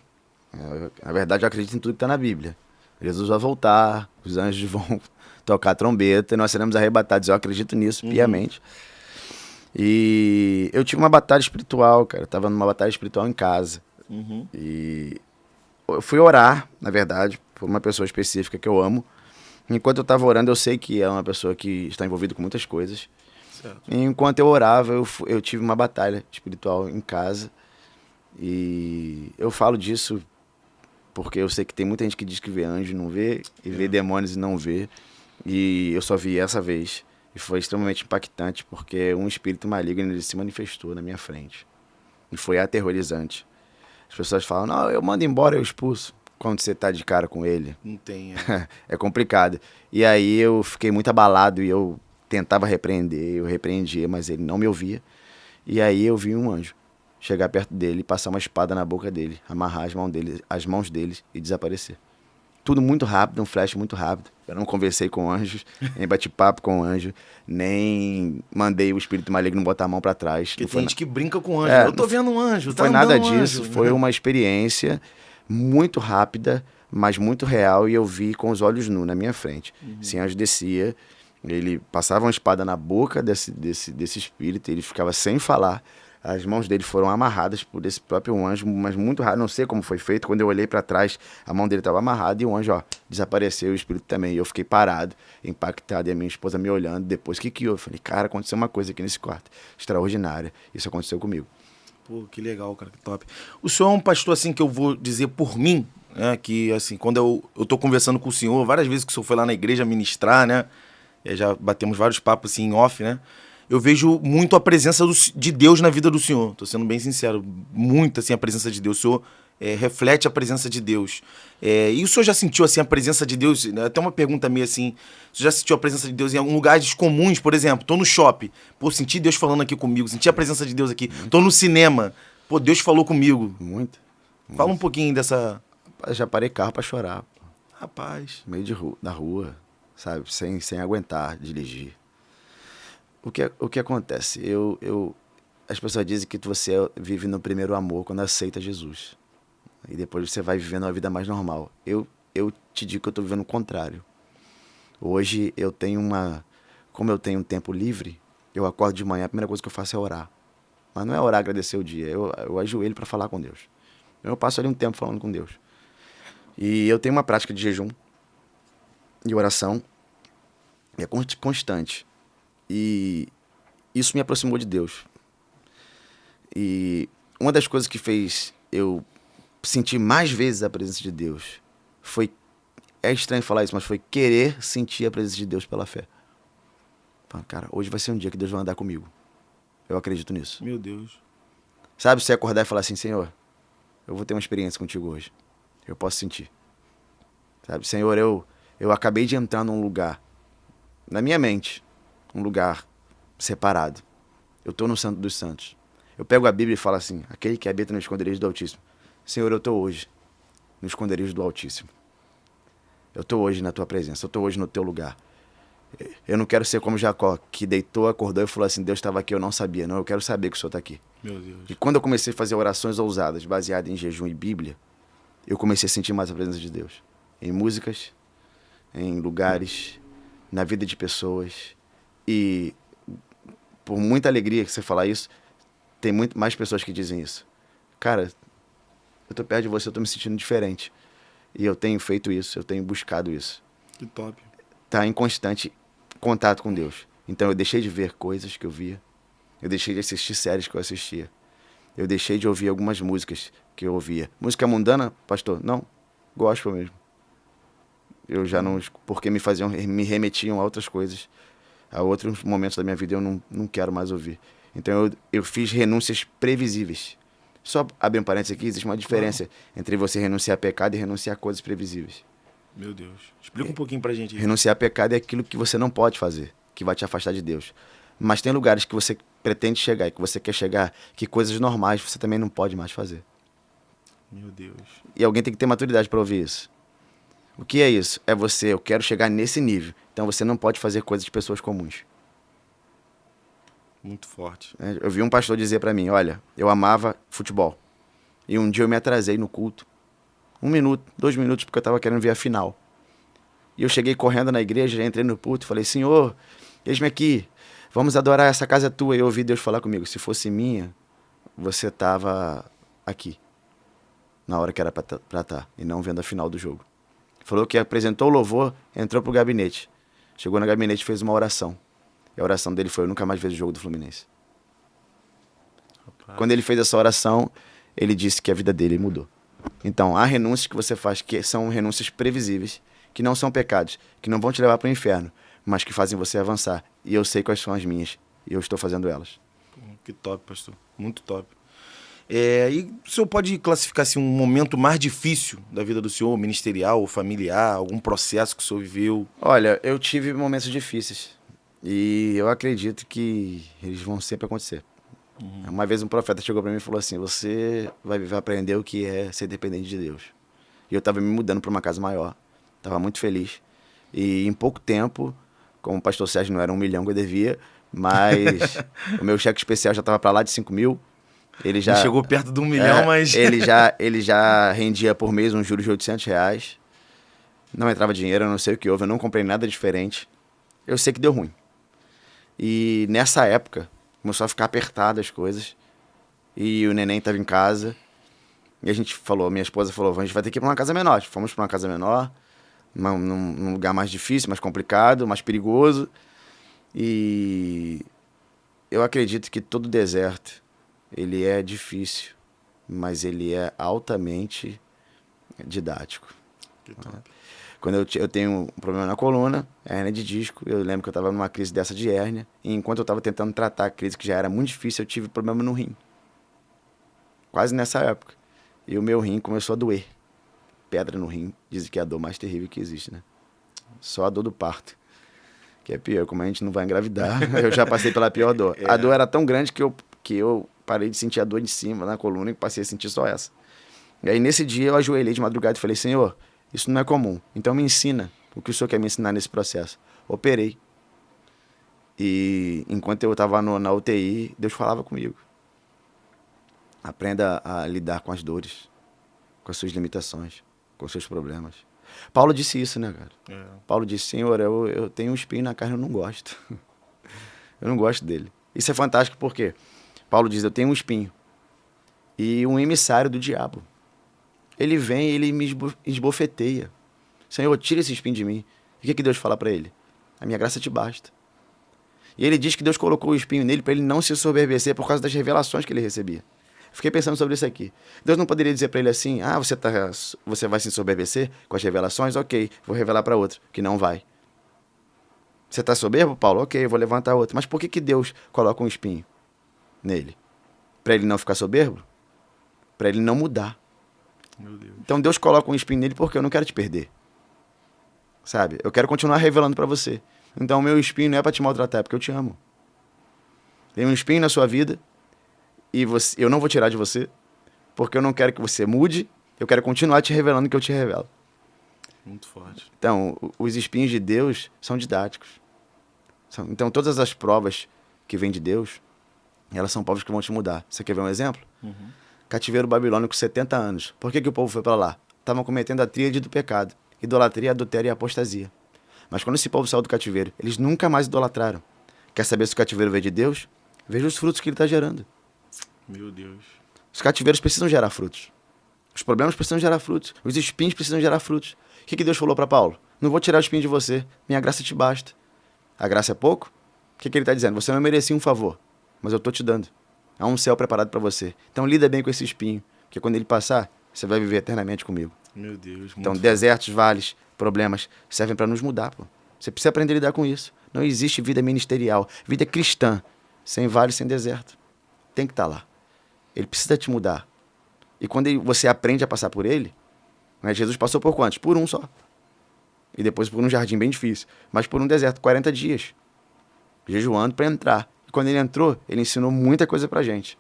Na verdade, eu acredito em tudo que está na Bíblia. Jesus vai voltar, os anjos vão tocar a trombeta e nós seremos arrebatados. Eu acredito nisso piamente. E eu tive uma batalha espiritual, cara. Eu tava numa batalha espiritual em casa. E eu fui orar, na verdade, por uma pessoa específica que eu amo. Enquanto eu tava orando, eu sei que é uma pessoa que está envolvida com muitas coisas. Certo. E enquanto eu orava, eu tive uma batalha espiritual em casa. E eu falo disso porque eu sei que tem muita gente que diz que vê anjo e não vê, e vê demônios e não vê. E eu só vi essa vez. E foi extremamente impactante, porque um espírito maligno ele se manifestou na minha frente. E foi aterrorizante. As pessoas falam, não, eu mando embora, eu expulso. Quando você tá de cara com ele. Não tem, é complicado. E aí eu fiquei muito abalado e eu tentava repreender, eu repreendia, mas ele não me ouvia. E aí eu vi um anjo chegar perto dele, passar uma espada na boca dele, amarrar as mãos dele e desaparecer. Tudo muito rápido, um flash muito rápido. Eu não conversei com anjos, nem bati papo com anjo, nem mandei o espírito maligno botar a mão pra trás. Porque tem gente que brinca com anjo. Eu tô vendo um anjo, tá andando um anjo. Não foi nada disso, anjo. Foi uma experiência muito rápida, mas muito real, e eu vi com os olhos nus na minha frente. Esse anjo descia, ele passava uma espada na boca desse espírito, ele ficava sem falar. As mãos dele foram amarradas por esse próprio anjo, mas muito raro, não sei como foi feito. Quando eu olhei para trás, a mão dele estava amarrada e o anjo, desapareceu, o espírito também. E eu fiquei parado, impactado, e a minha esposa me olhando. Depois, o que houve? Eu falei, cara, aconteceu uma coisa aqui nesse quarto, extraordinária. Isso aconteceu comigo. Pô, que legal, cara, que top. O senhor é um pastor, assim, que eu vou dizer por mim, né, que, assim, quando eu tô conversando com o senhor, várias vezes que o senhor foi lá na igreja ministrar, né, já batemos vários papos, assim, em off, né, eu vejo muito a presença de Deus na vida do senhor, tô sendo bem sincero, muito, assim, a presença de Deus. O senhor reflete a presença de Deus. E o senhor já sentiu, assim, a presença de Deus, né? Até uma pergunta meio assim, o senhor já sentiu a presença de Deus em alguns lugares comuns, por exemplo, tô no shopping, pô, senti Deus falando aqui comigo, senti a presença de Deus aqui, tô no cinema, pô, Deus falou comigo. Muito. Fala um pouquinho dessa... Eu já parei carro pra chorar. Rapaz. Meio da rua, sabe, sem aguentar dirigir. O que acontece? As pessoas dizem que você vive no primeiro amor quando aceita Jesus. E depois você vai vivendo uma vida mais normal. Eu te digo que eu estou vivendo o contrário. Hoje eu tenho como eu tenho um tempo livre, eu acordo de manhã, a primeira coisa que eu faço é orar. Mas não é orar, agradecer o dia. Eu ajoelho para falar com Deus. Eu passo ali um tempo falando com Deus. E eu tenho uma prática de jejum e oração. E é constante. E isso me aproximou de Deus. E uma das coisas que fez eu sentir mais vezes a presença de Deus foi, é estranho falar isso, mas foi querer sentir a presença de Deus pela fé. Cara, hoje vai ser um dia que Deus vai andar comigo. Eu acredito nisso. Meu Deus. Sabe, você acordar e falar assim, Senhor, eu vou ter uma experiência contigo hoje. Eu posso sentir. Sabe, Senhor, eu acabei de entrar num lugar, na minha mente, um lugar separado. Eu estou no Santo dos Santos. Eu pego a Bíblia e falo assim, aquele que habita no esconderijo do Altíssimo. Senhor, eu estou hoje no esconderijo do Altíssimo. Eu estou hoje na tua presença, eu estou hoje no teu lugar. Eu não quero ser como Jacó, que deitou, acordou e falou assim, Deus estava aqui, eu não sabia. Não, eu quero saber que o Senhor está aqui. Meu Deus. E quando eu comecei a fazer orações ousadas, baseadas em jejum e Bíblia, eu comecei a sentir mais a presença de Deus. Em músicas, em lugares, na vida de pessoas. E por muita alegria que você falar isso, tem muito mais pessoas que dizem isso. Cara, eu tô perto de você, eu tô me sentindo diferente. E eu tenho feito isso, eu tenho buscado isso. Que top. Tá em constante contato com Deus. Então eu deixei de ver coisas que eu via. Eu deixei de assistir séries que eu assistia. Eu deixei de ouvir algumas músicas que eu ouvia. Música mundana, pastor? Não. Gospel mesmo. Eu já não... Porque me remetiam a outras coisas. A outros momentos da minha vida eu não quero mais ouvir. Então eu fiz renúncias previsíveis. Só abrir um parênteses aqui, existe uma diferença entre você renunciar a pecado e renunciar a coisas previsíveis. Meu Deus. Explica um pouquinho pra gente aí. Renunciar a pecado é aquilo que você não pode fazer, que vai te afastar de Deus. Mas tem lugares que você pretende chegar e que você quer chegar, que coisas normais você também não pode mais fazer. Meu Deus. E alguém tem que ter maturidade para ouvir isso. O que é isso? É eu quero chegar nesse nível. Então você não pode fazer coisas de pessoas comuns. Muito forte. Eu vi um pastor dizer para mim, olha, eu amava futebol. E um dia eu me atrasei no culto. 1 minuto, 2 minutos, porque eu estava querendo ver a final. E eu cheguei correndo na igreja, já entrei no culto e falei, Senhor, eis-me aqui, vamos adorar, essa casa é tua. E eu ouvi Deus falar comigo, se fosse minha, você estava aqui, na hora que era para estar, e não vendo a final do jogo. Falou que apresentou o louvor, entrou pro gabinete. Chegou no gabinete e fez uma oração. E a oração dele foi, eu nunca mais vejo o jogo do Fluminense. Rapaz. Quando ele fez essa oração, ele disse que a vida dele mudou. Então, há renúncias que você faz que são renúncias previsíveis, que não são pecados, que não vão te levar para o inferno, mas que fazem você avançar. E eu sei quais são as minhas, e eu estou fazendo elas. Que top, pastor. Muito top. E o senhor pode classificar assim, um momento mais difícil da vida do senhor, ministerial, familiar, algum processo que o senhor viveu? Olha, eu tive momentos difíceis. E eu acredito que eles vão sempre acontecer. Uma vez um profeta chegou para mim e falou assim, você vai aprender o que é ser dependente de Deus. E eu estava me mudando para uma casa maior. Estava muito feliz. E em pouco tempo, como o pastor Sérgio não era 1 milhão que eu devia, mas o meu cheque especial já estava para lá de 5 mil. Ele já chegou perto de 1 milhão, mas... ele já rendia por mês um juros de R$800. Não entrava dinheiro, eu não sei o que houve. Eu não comprei nada diferente. Eu sei que deu ruim. E nessa época, começou a ficar apertado as coisas. E o neném estava em casa. E a gente falou, minha esposa falou, a gente vai ter que ir para uma casa menor. Fomos para uma casa menor, num lugar mais difícil, mais complicado, mais perigoso. E eu acredito que todo deserto, ele é difícil, mas ele é altamente didático. Que top. Quando eu tenho um problema na coluna, hérnia de disco, eu lembro que eu estava numa crise dessa de hérnia, e enquanto eu estava tentando tratar a crise, que já era muito difícil, eu tive problema no rim. Quase nessa época. E o meu rim começou a doer. Pedra no rim, dizem que é a dor mais terrível que existe, né? Só a dor do parto, que é pior, como a gente não vai engravidar, eu já passei pela pior dor. A dor era tão grande que eu parei de sentir a dor de cima na coluna e passei a sentir só essa. E aí nesse dia eu ajoelhei de madrugada e falei, Senhor, isso não é comum, então me ensina o que o Senhor quer me ensinar nesse processo. Operei. E enquanto eu estava na UTI, Deus falava comigo. Aprenda a lidar com as dores, com as suas limitações, com os seus problemas. Paulo disse isso, né, cara? Paulo disse, Senhor, eu tenho um espinho na carne, eu não gosto. Eu não gosto dele. Isso é fantástico porque Paulo diz, eu tenho um espinho. E um emissário do diabo. Ele vem e ele me esbofeteia. Senhor, tira esse espinho de mim. E o que Deus fala para ele? A minha graça te basta. E ele diz que Deus colocou o espinho nele para ele não se soberbecer por causa das revelações que ele recebia. Fiquei pensando sobre isso aqui. Deus não poderia dizer para ele assim, você vai se ensoberbecer com as revelações? Ok, vou revelar para outro, que não vai. Você está soberbo, Paulo? Ok, vou levantar outro. Mas por que Deus coloca um espinho nele? Para ele não ficar soberbo? Para ele não mudar. Meu Deus. Então Deus coloca um espinho nele porque eu não quero te perder. Sabe? Eu quero continuar revelando para você. Então o meu espinho não é para te maltratar, é porque eu te amo. Tem um espinho na sua vida e eu não vou tirar de você porque eu não quero que você mude, eu quero continuar te revelando o que eu te revelo. Muito forte. Então, os espinhos de Deus são didáticos. Então, todas as provas que vêm de Deus, elas são provas que vão te mudar. Você quer ver um exemplo? Cativeiro babilônico, 70 anos. Por que o povo foi para lá? Estavam cometendo a tríade do pecado. Idolatria, adultério e apostasia. Mas quando esse povo saiu do cativeiro, eles nunca mais idolatraram. Quer saber se o cativeiro veio de Deus? Veja os frutos que ele está gerando. Meu Deus. Os cativeiros precisam gerar frutos. Os problemas precisam gerar frutos. Os espinhos precisam gerar frutos. O que Deus falou para Paulo? Não vou tirar o espinho de você. Minha graça te basta. A graça é pouco? O que ele está dizendo? Você não merecia um favor, mas eu estou te dando. Há um céu preparado para você. Então lida bem com esse espinho, porque quando ele passar, você vai viver eternamente comigo. Meu Deus. Então desertos, vales, problemas servem para nos mudar, pô. Você precisa aprender a lidar com isso. Não existe vida ministerial, vida cristã, sem vale, sem deserto. Tem que estar lá. Ele precisa te mudar. E quando você aprende a passar por ele, né, Jesus passou por quantos? Por um só. E depois por um jardim bem difícil. Mas por um deserto, 40 dias. Jejuando para entrar. E quando ele entrou, ele ensinou muita coisa pra gente.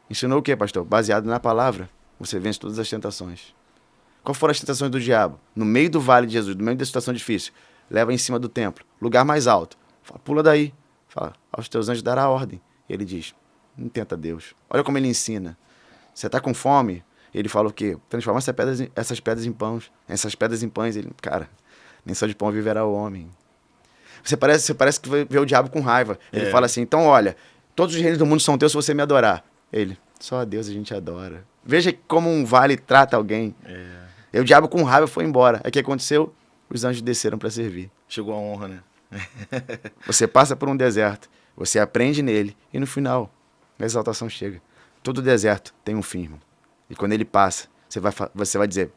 Ensinou o quê, pastor? Baseado na palavra, você vence todas as tentações. Qual foram as tentações do diabo? No meio do vale de Jesus, no meio da situação difícil, leva em cima do templo, lugar mais alto. Fala, pula daí. Fala, aos teus anjos dará ordem. E ele diz, não tenta Deus. Olha como ele ensina. Você está com fome? Ele fala o quê? Transforma essas pedras em pães. Essas pedras em pães. Ele, cara, nem só de pão viverá o homem. Você parece que vê o diabo com raiva. Ele fala assim, então olha, todos os reinos do mundo são teus se você me adorar. Ele, só a Deus a gente adora. Veja como um vale trata alguém. E o diabo com raiva foi embora. Aí o que aconteceu? Os anjos desceram para servir. Chegou a honra, né? Você passa por um deserto, você aprende nele e no final a exaltação chega. Todo deserto tem um fim, irmão. E quando ele passa, você vai dizer,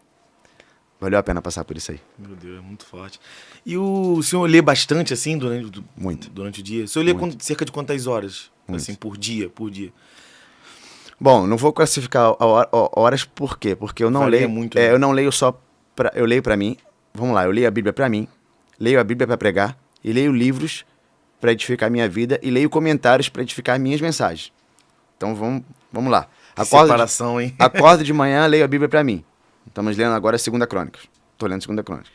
valeu a pena passar por isso aí. Meu Deus, é muito forte. E o senhor lê bastante, assim, durante o dia? O senhor lê cerca de quantas horas? Muito. Assim, por dia? Bom, não vou classificar horas por quê? Porque eu não Varia leio muito, né? eu não leio só eu leio para mim. Vamos lá, eu leio a Bíblia para mim, leio a Bíblia para pregar e leio livros para edificar a minha vida e leio comentários para edificar minhas mensagens. Então vamos lá. Separação, hein? Acordo de manhã, leio a Bíblia para mim. Estamos lendo agora 2 Crônicas. Estou lendo 2 Crônicas.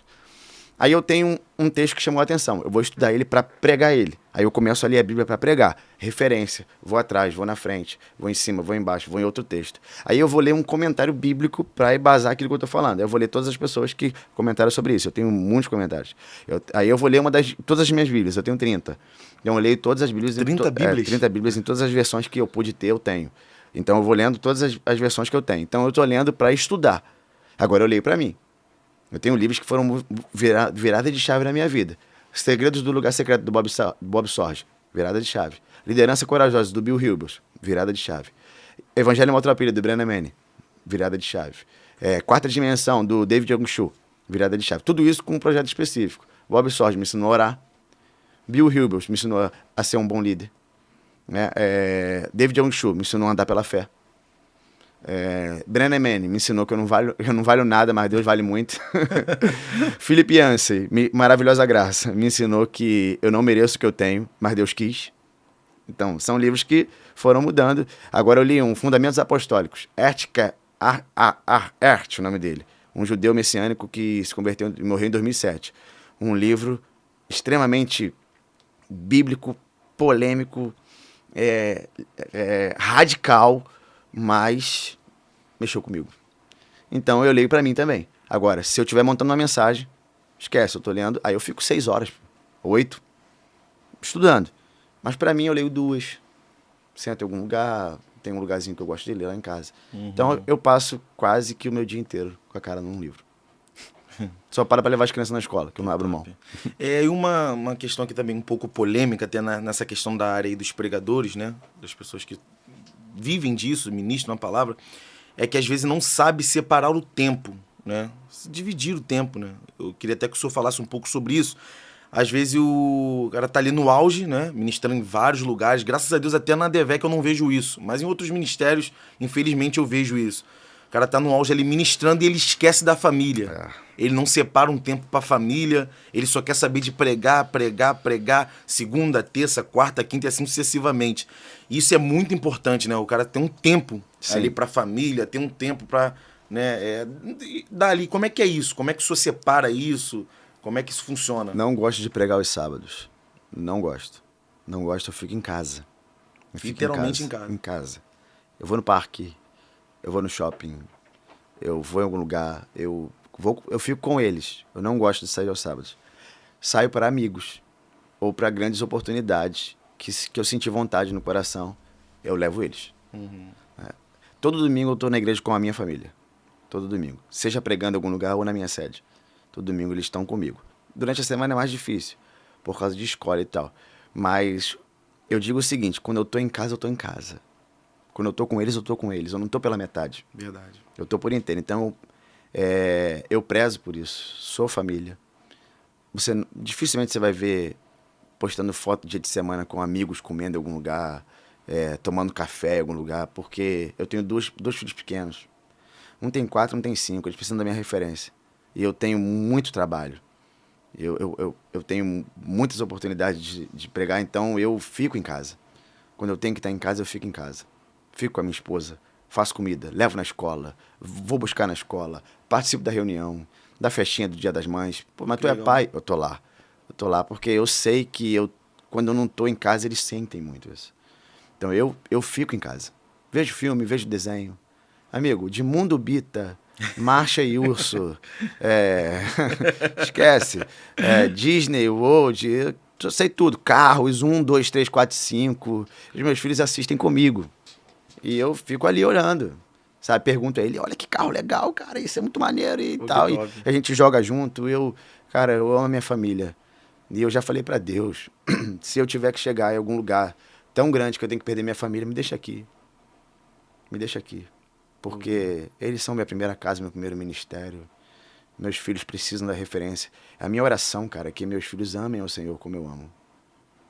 Aí eu tenho um texto que chamou a atenção. Eu vou estudar ele para pregar ele. Aí eu começo a ler a Bíblia para pregar. Referência. Vou atrás, vou na frente, vou em cima, vou embaixo, vou em outro texto. Aí eu vou ler um comentário bíblico para embasar aquilo que eu estou falando. Aí eu vou ler todas as pessoas que comentaram sobre isso. Eu tenho muitos comentários. Aí eu vou ler todas as minhas Bíblias. Eu tenho 30. Então eu leio todas as Bíblias. 30 Bíblias? 30 Bíblias em todas as versões que eu pude ter, eu tenho. Então eu vou lendo todas as versões que eu tenho. Então eu estou lendo para estudar. Agora eu leio para mim. Eu tenho livros que foram virada de chave na minha vida. Segredos do Lugar Secreto, do Bob Sorge, virada de chave. Liderança Corajosa, do Bill Hybels, virada de chave. Evangelho em Maltrapilha, do Brennan Manning, virada de chave. Quarta Dimensão, do David Young Shu, virada de chave. Tudo isso com um projeto específico. Bob Sorge me ensinou a orar. Bill Hybels me ensinou a ser um bom líder. David Young Shu me ensinou a andar pela fé. Brennan Manning me ensinou que eu não valho nada, mas Deus vale muito. Philip Yancey, Maravilhosa Graça, me ensinou que eu não mereço o que eu tenho, mas Deus quis. Então, são livros que foram mudando. Agora eu li Fundamentos Apostólicos. Ert, o nome dele. Um judeu messiânico que se converteu e morreu em 2007. Um livro extremamente bíblico, polêmico, radical, mas mexeu comigo. Então eu leio pra mim também. Agora, se eu estiver montando uma mensagem, esquece, eu tô lendo, aí eu fico 6 horas, 8, estudando. Mas pra mim eu leio 2. Sento em algum lugar, tem um lugarzinho que eu gosto de ler lá em casa. Então eu passo quase que o meu dia inteiro com a cara num livro. Só para levar as crianças na escola, que eu não abro mão. E uma questão aqui também um pouco polêmica, até nessa questão da área aí dos pregadores, né? Das pessoas que vivem disso, ministram a palavra, é que às vezes não sabe separar o tempo, né? Dividir o tempo, né? Eu queria até que o senhor falasse um pouco sobre isso. Às vezes o cara tá ali no auge, né? Ministrando em vários lugares. Graças a Deus até na DEVEC eu não vejo isso. Mas em outros ministérios, infelizmente, eu vejo isso. O cara tá no auge ali ministrando e ele esquece da família. Ele não separa um tempo pra família. Ele só quer saber de pregar. Segunda, terça, quarta, quinta e assim sucessivamente. Isso é muito importante, né? O cara tem um tempo ali pra família, tem um tempo pra... né? Dali, como é que é isso? Como é que o senhor separa isso? Como é que isso funciona? Não gosto de pregar aos sábados. Não gosto. Não gosto, eu fico em casa. Literalmente em casa. Em casa. Eu vou no parque, eu vou no shopping, eu vou em algum lugar, eu fico com eles. Eu não gosto de sair aos sábados. Saio para amigos ou para grandes oportunidades que eu senti vontade no coração, eu levo eles. Todo domingo eu tô na igreja com a minha família. Todo domingo. Seja pregando em algum lugar ou na minha sede. Todo domingo eles estão comigo. Durante a semana é mais difícil, por causa de escola e tal. Mas eu digo o seguinte, quando eu tô em casa, eu tô em casa. Quando eu tô com eles, eu tô com eles. Eu não tô pela metade. Verdade. Eu tô por inteiro. Então, eu prezo por isso. Sou família. Dificilmente você vai ver postando foto dia de semana com amigos comendo em algum lugar, tomando café em algum lugar, porque eu tenho dois filhos pequenos. Um tem 4, um tem 5. Eles precisam da minha referência. E eu tenho muito trabalho. Eu tenho muitas oportunidades de pregar, então eu fico em casa. Quando eu tenho que estar em casa, eu fico em casa. Fico com a minha esposa, faço comida, levo na escola, vou buscar na escola, participo da reunião, da festinha do Dia das Mães. Pô, mas tu é pai? Eu tô lá. Eu tô lá porque eu sei que quando eu não tô em casa, eles sentem muito isso. Então eu fico em casa. Vejo filme, vejo desenho. Amigo, de Mundo Bita, Marcha e Urso, esquece, Disney, World, eu sei tudo. Carros, 1, 2, 3, 4, 5. Os meus filhos assistem comigo. E eu fico ali olhando, sabe? Pergunto a ele, olha que carro legal, cara, isso é muito maneiro e tal. E a gente joga junto, cara, eu amo a minha família. E eu já falei pra Deus, se eu tiver que chegar em algum lugar tão grande que eu tenho que perder minha família, me deixa aqui. Me deixa aqui. Porque eles são minha primeira casa, meu primeiro ministério. Meus filhos precisam da referência. A minha oração, cara, é que meus filhos amem ao Senhor como eu amo.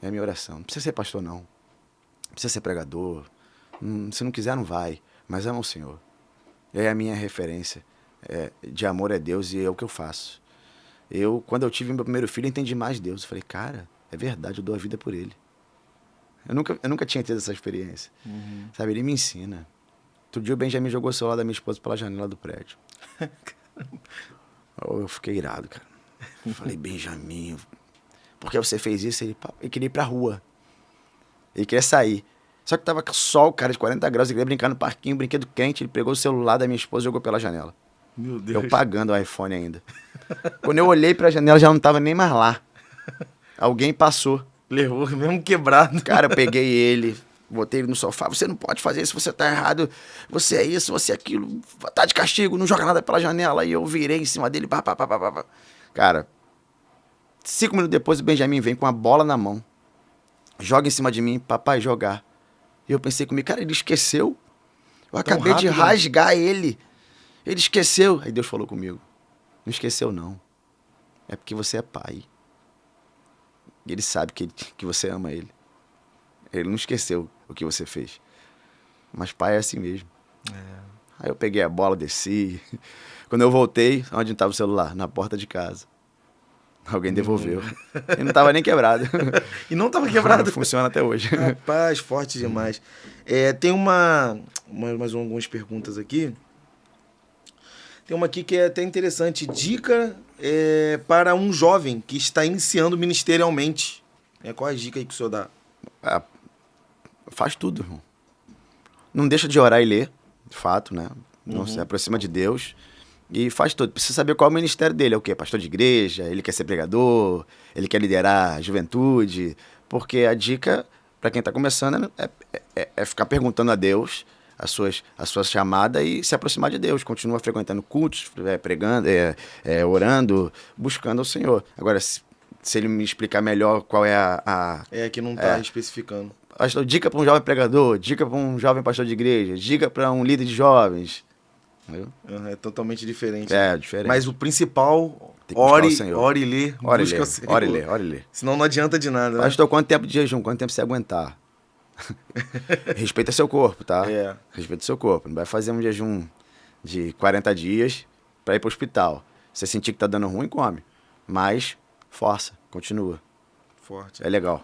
É a minha oração. Não precisa ser pastor, não. Não precisa ser pregador. Se não quiser, não vai. Mas ama o Senhor. É a minha referência. De amor a Deus e é o que eu faço. Quando eu tive meu primeiro filho, eu entendi mais Deus. Eu falei, cara, é verdade, eu dou a vida por ele. Eu nunca tinha tido essa experiência. Sabe, ele me ensina. Outro dia o Benjamin jogou o celular da minha esposa pela janela do prédio. Eu fiquei irado, cara. Eu falei, Benjamin, por que você fez isso? Ele queria ir pra rua. Ele queria sair. Só que tava sol, cara, de 40 graus. Ele queria brincar no parquinho, brinquedo quente. Ele pegou o celular da minha esposa e jogou pela janela. Meu Deus. Eu pagando o iPhone ainda. Quando eu olhei pra janela, já não tava nem mais lá. Alguém passou. Levou, mesmo quebrado. Cara, eu peguei ele, botei ele no sofá. Você não pode fazer isso, você tá errado. Você é isso, você é aquilo. Tá de castigo, não joga nada pela janela. E eu virei em cima dele. Cara, 5 minutos depois o Benjamin vem com a bola na mão. Joga em cima de mim, papai, jogar. E eu pensei comigo, cara, ele esqueceu. Eu acabei de rasgar ele. Ele esqueceu. Aí Deus falou comigo, não esqueceu não. É porque você é pai. Ele sabe que você ama ele. Ele não esqueceu o que você fez. Mas pai é assim mesmo. Aí eu peguei a bola, desci. Quando eu voltei, onde estava o celular? Na porta de casa. Alguém devolveu. E não estava nem quebrado. E não estava quebrado? Funciona até hoje. Rapaz, forte demais. Tem mais algumas perguntas aqui. Tem uma aqui que é até interessante. Dica para um jovem que está iniciando ministerialmente. Qual é a dica aí que o senhor dá? Faz tudo, irmão. Não deixa de orar e ler, de fato, né? Não se aproxima de Deus. E faz tudo. Precisa saber qual é o ministério dele. É o quê? Pastor de igreja? Ele quer ser pregador? Ele quer liderar a juventude? Porque a dica, para quem está começando, é ficar perguntando a Deus a sua chamada e se aproximar de Deus. Continua frequentando cultos, pregando, orando, buscando ao Senhor. Agora, se ele me explicar melhor qual é que não está especificando. Dica para um jovem pregador, dica para um jovem pastor de igreja, dica para um líder de jovens. É totalmente diferente. É, diferente. Mas o principal, ore e lê. Ore e lê. Senão não adianta de nada. Pastor, quanto tempo de jejum? Quanto tempo você aguentar? Respeita seu corpo, tá? Respeita seu corpo. Não vai fazer um jejum de 40 dias para ir pro hospital. Se você sentir que tá dando ruim, come. Mas, força, continua. Forte. É legal.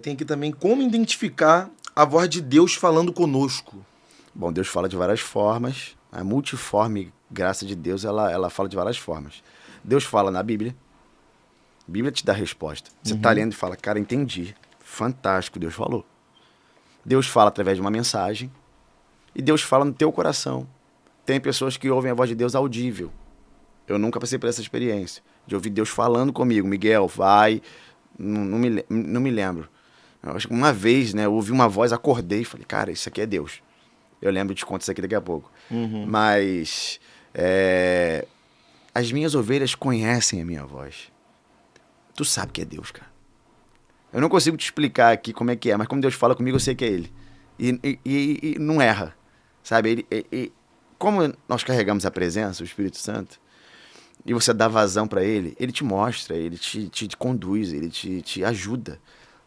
Tem aqui também como identificar a voz de Deus falando conosco. Bom, Deus fala de várias formas. A multiforme graça de Deus, ela fala de várias formas. Deus fala na Bíblia. A Bíblia te dá a resposta. Você tá lendo e fala, cara, entendi. Fantástico, Deus falou. Deus fala através de uma mensagem. E Deus fala no teu coração. Tem pessoas que ouvem a voz de Deus audível. Eu nunca passei por essa experiência. De ouvir Deus falando comigo. Miguel, vai. Não me lembro. Eu acho que uma vez, né, eu ouvi uma voz, acordei e falei, cara, isso aqui é Deus. Eu lembro de contar isso aqui daqui a pouco. Uhum. Mas as minhas ovelhas conhecem a minha voz. Tu sabe que é Deus, cara. Eu não consigo te explicar aqui como é que é, mas como Deus fala comigo, eu sei que é Ele. E não erra, sabe? Como nós carregamos a presença, o Espírito Santo, e você dá vazão para Ele, Ele te mostra, Ele te conduz, Ele te ajuda.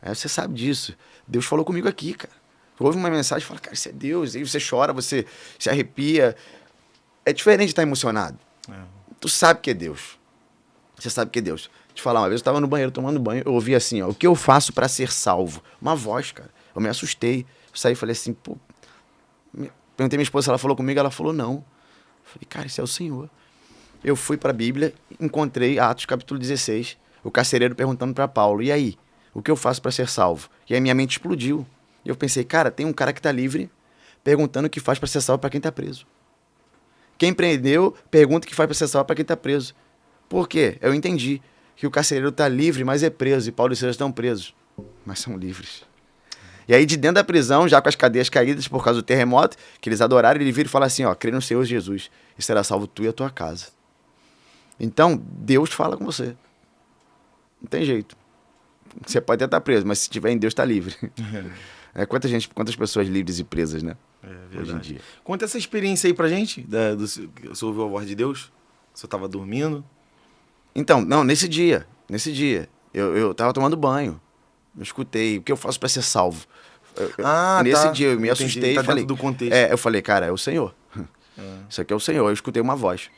Você sabe disso. Deus falou comigo aqui, cara. Ouve uma mensagem e fala, cara, isso é Deus. Aí você chora, você se arrepia. É diferente de estar emocionado. Tu sabe que é Deus. Você sabe que é Deus. Te falar, uma vez eu estava no banheiro tomando banho, eu ouvi assim, ó, o que eu faço para ser salvo? Uma voz, cara. Eu me assustei. Eu saí e falei assim, pô. Perguntei minha esposa se ela falou comigo, ela falou não. Eu falei, cara, isso é o Senhor. Eu fui para a Bíblia, encontrei Atos capítulo 16, o carcereiro perguntando para Paulo, e aí? O que eu faço para ser salvo? E aí minha mente explodiu. E eu pensei, cara, tem um cara que tá livre perguntando o que faz para ser salvo para quem tá preso. Quem prendeu, pergunta o que faz para ser salvo para quem tá preso. Por quê? Eu entendi que o carcereiro tá livre, mas é preso, e Paulo e Silas estão presos, mas são livres. E aí de dentro da prisão, já com as cadeias caídas por causa do terremoto, que eles adoraram, ele vira e fala assim, ó, crê no Senhor Jesus, e será salvo tu e a tua casa. Então, Deus fala com você. Não tem jeito. Você pode até estar preso, mas se tiver em Deus, tá livre. Quantas pessoas livres e presas, né? Hoje em dia. Conta essa experiência aí pra gente, você ouviu a voz de Deus? Você tava dormindo? Então, não, nesse dia, eu tava tomando banho, eu escutei, o que eu faço pra ser salvo? Nesse dia eu me assustei e falei, do contexto. Eu falei, cara, é o Senhor. Isso aqui é o Senhor, eu escutei uma voz.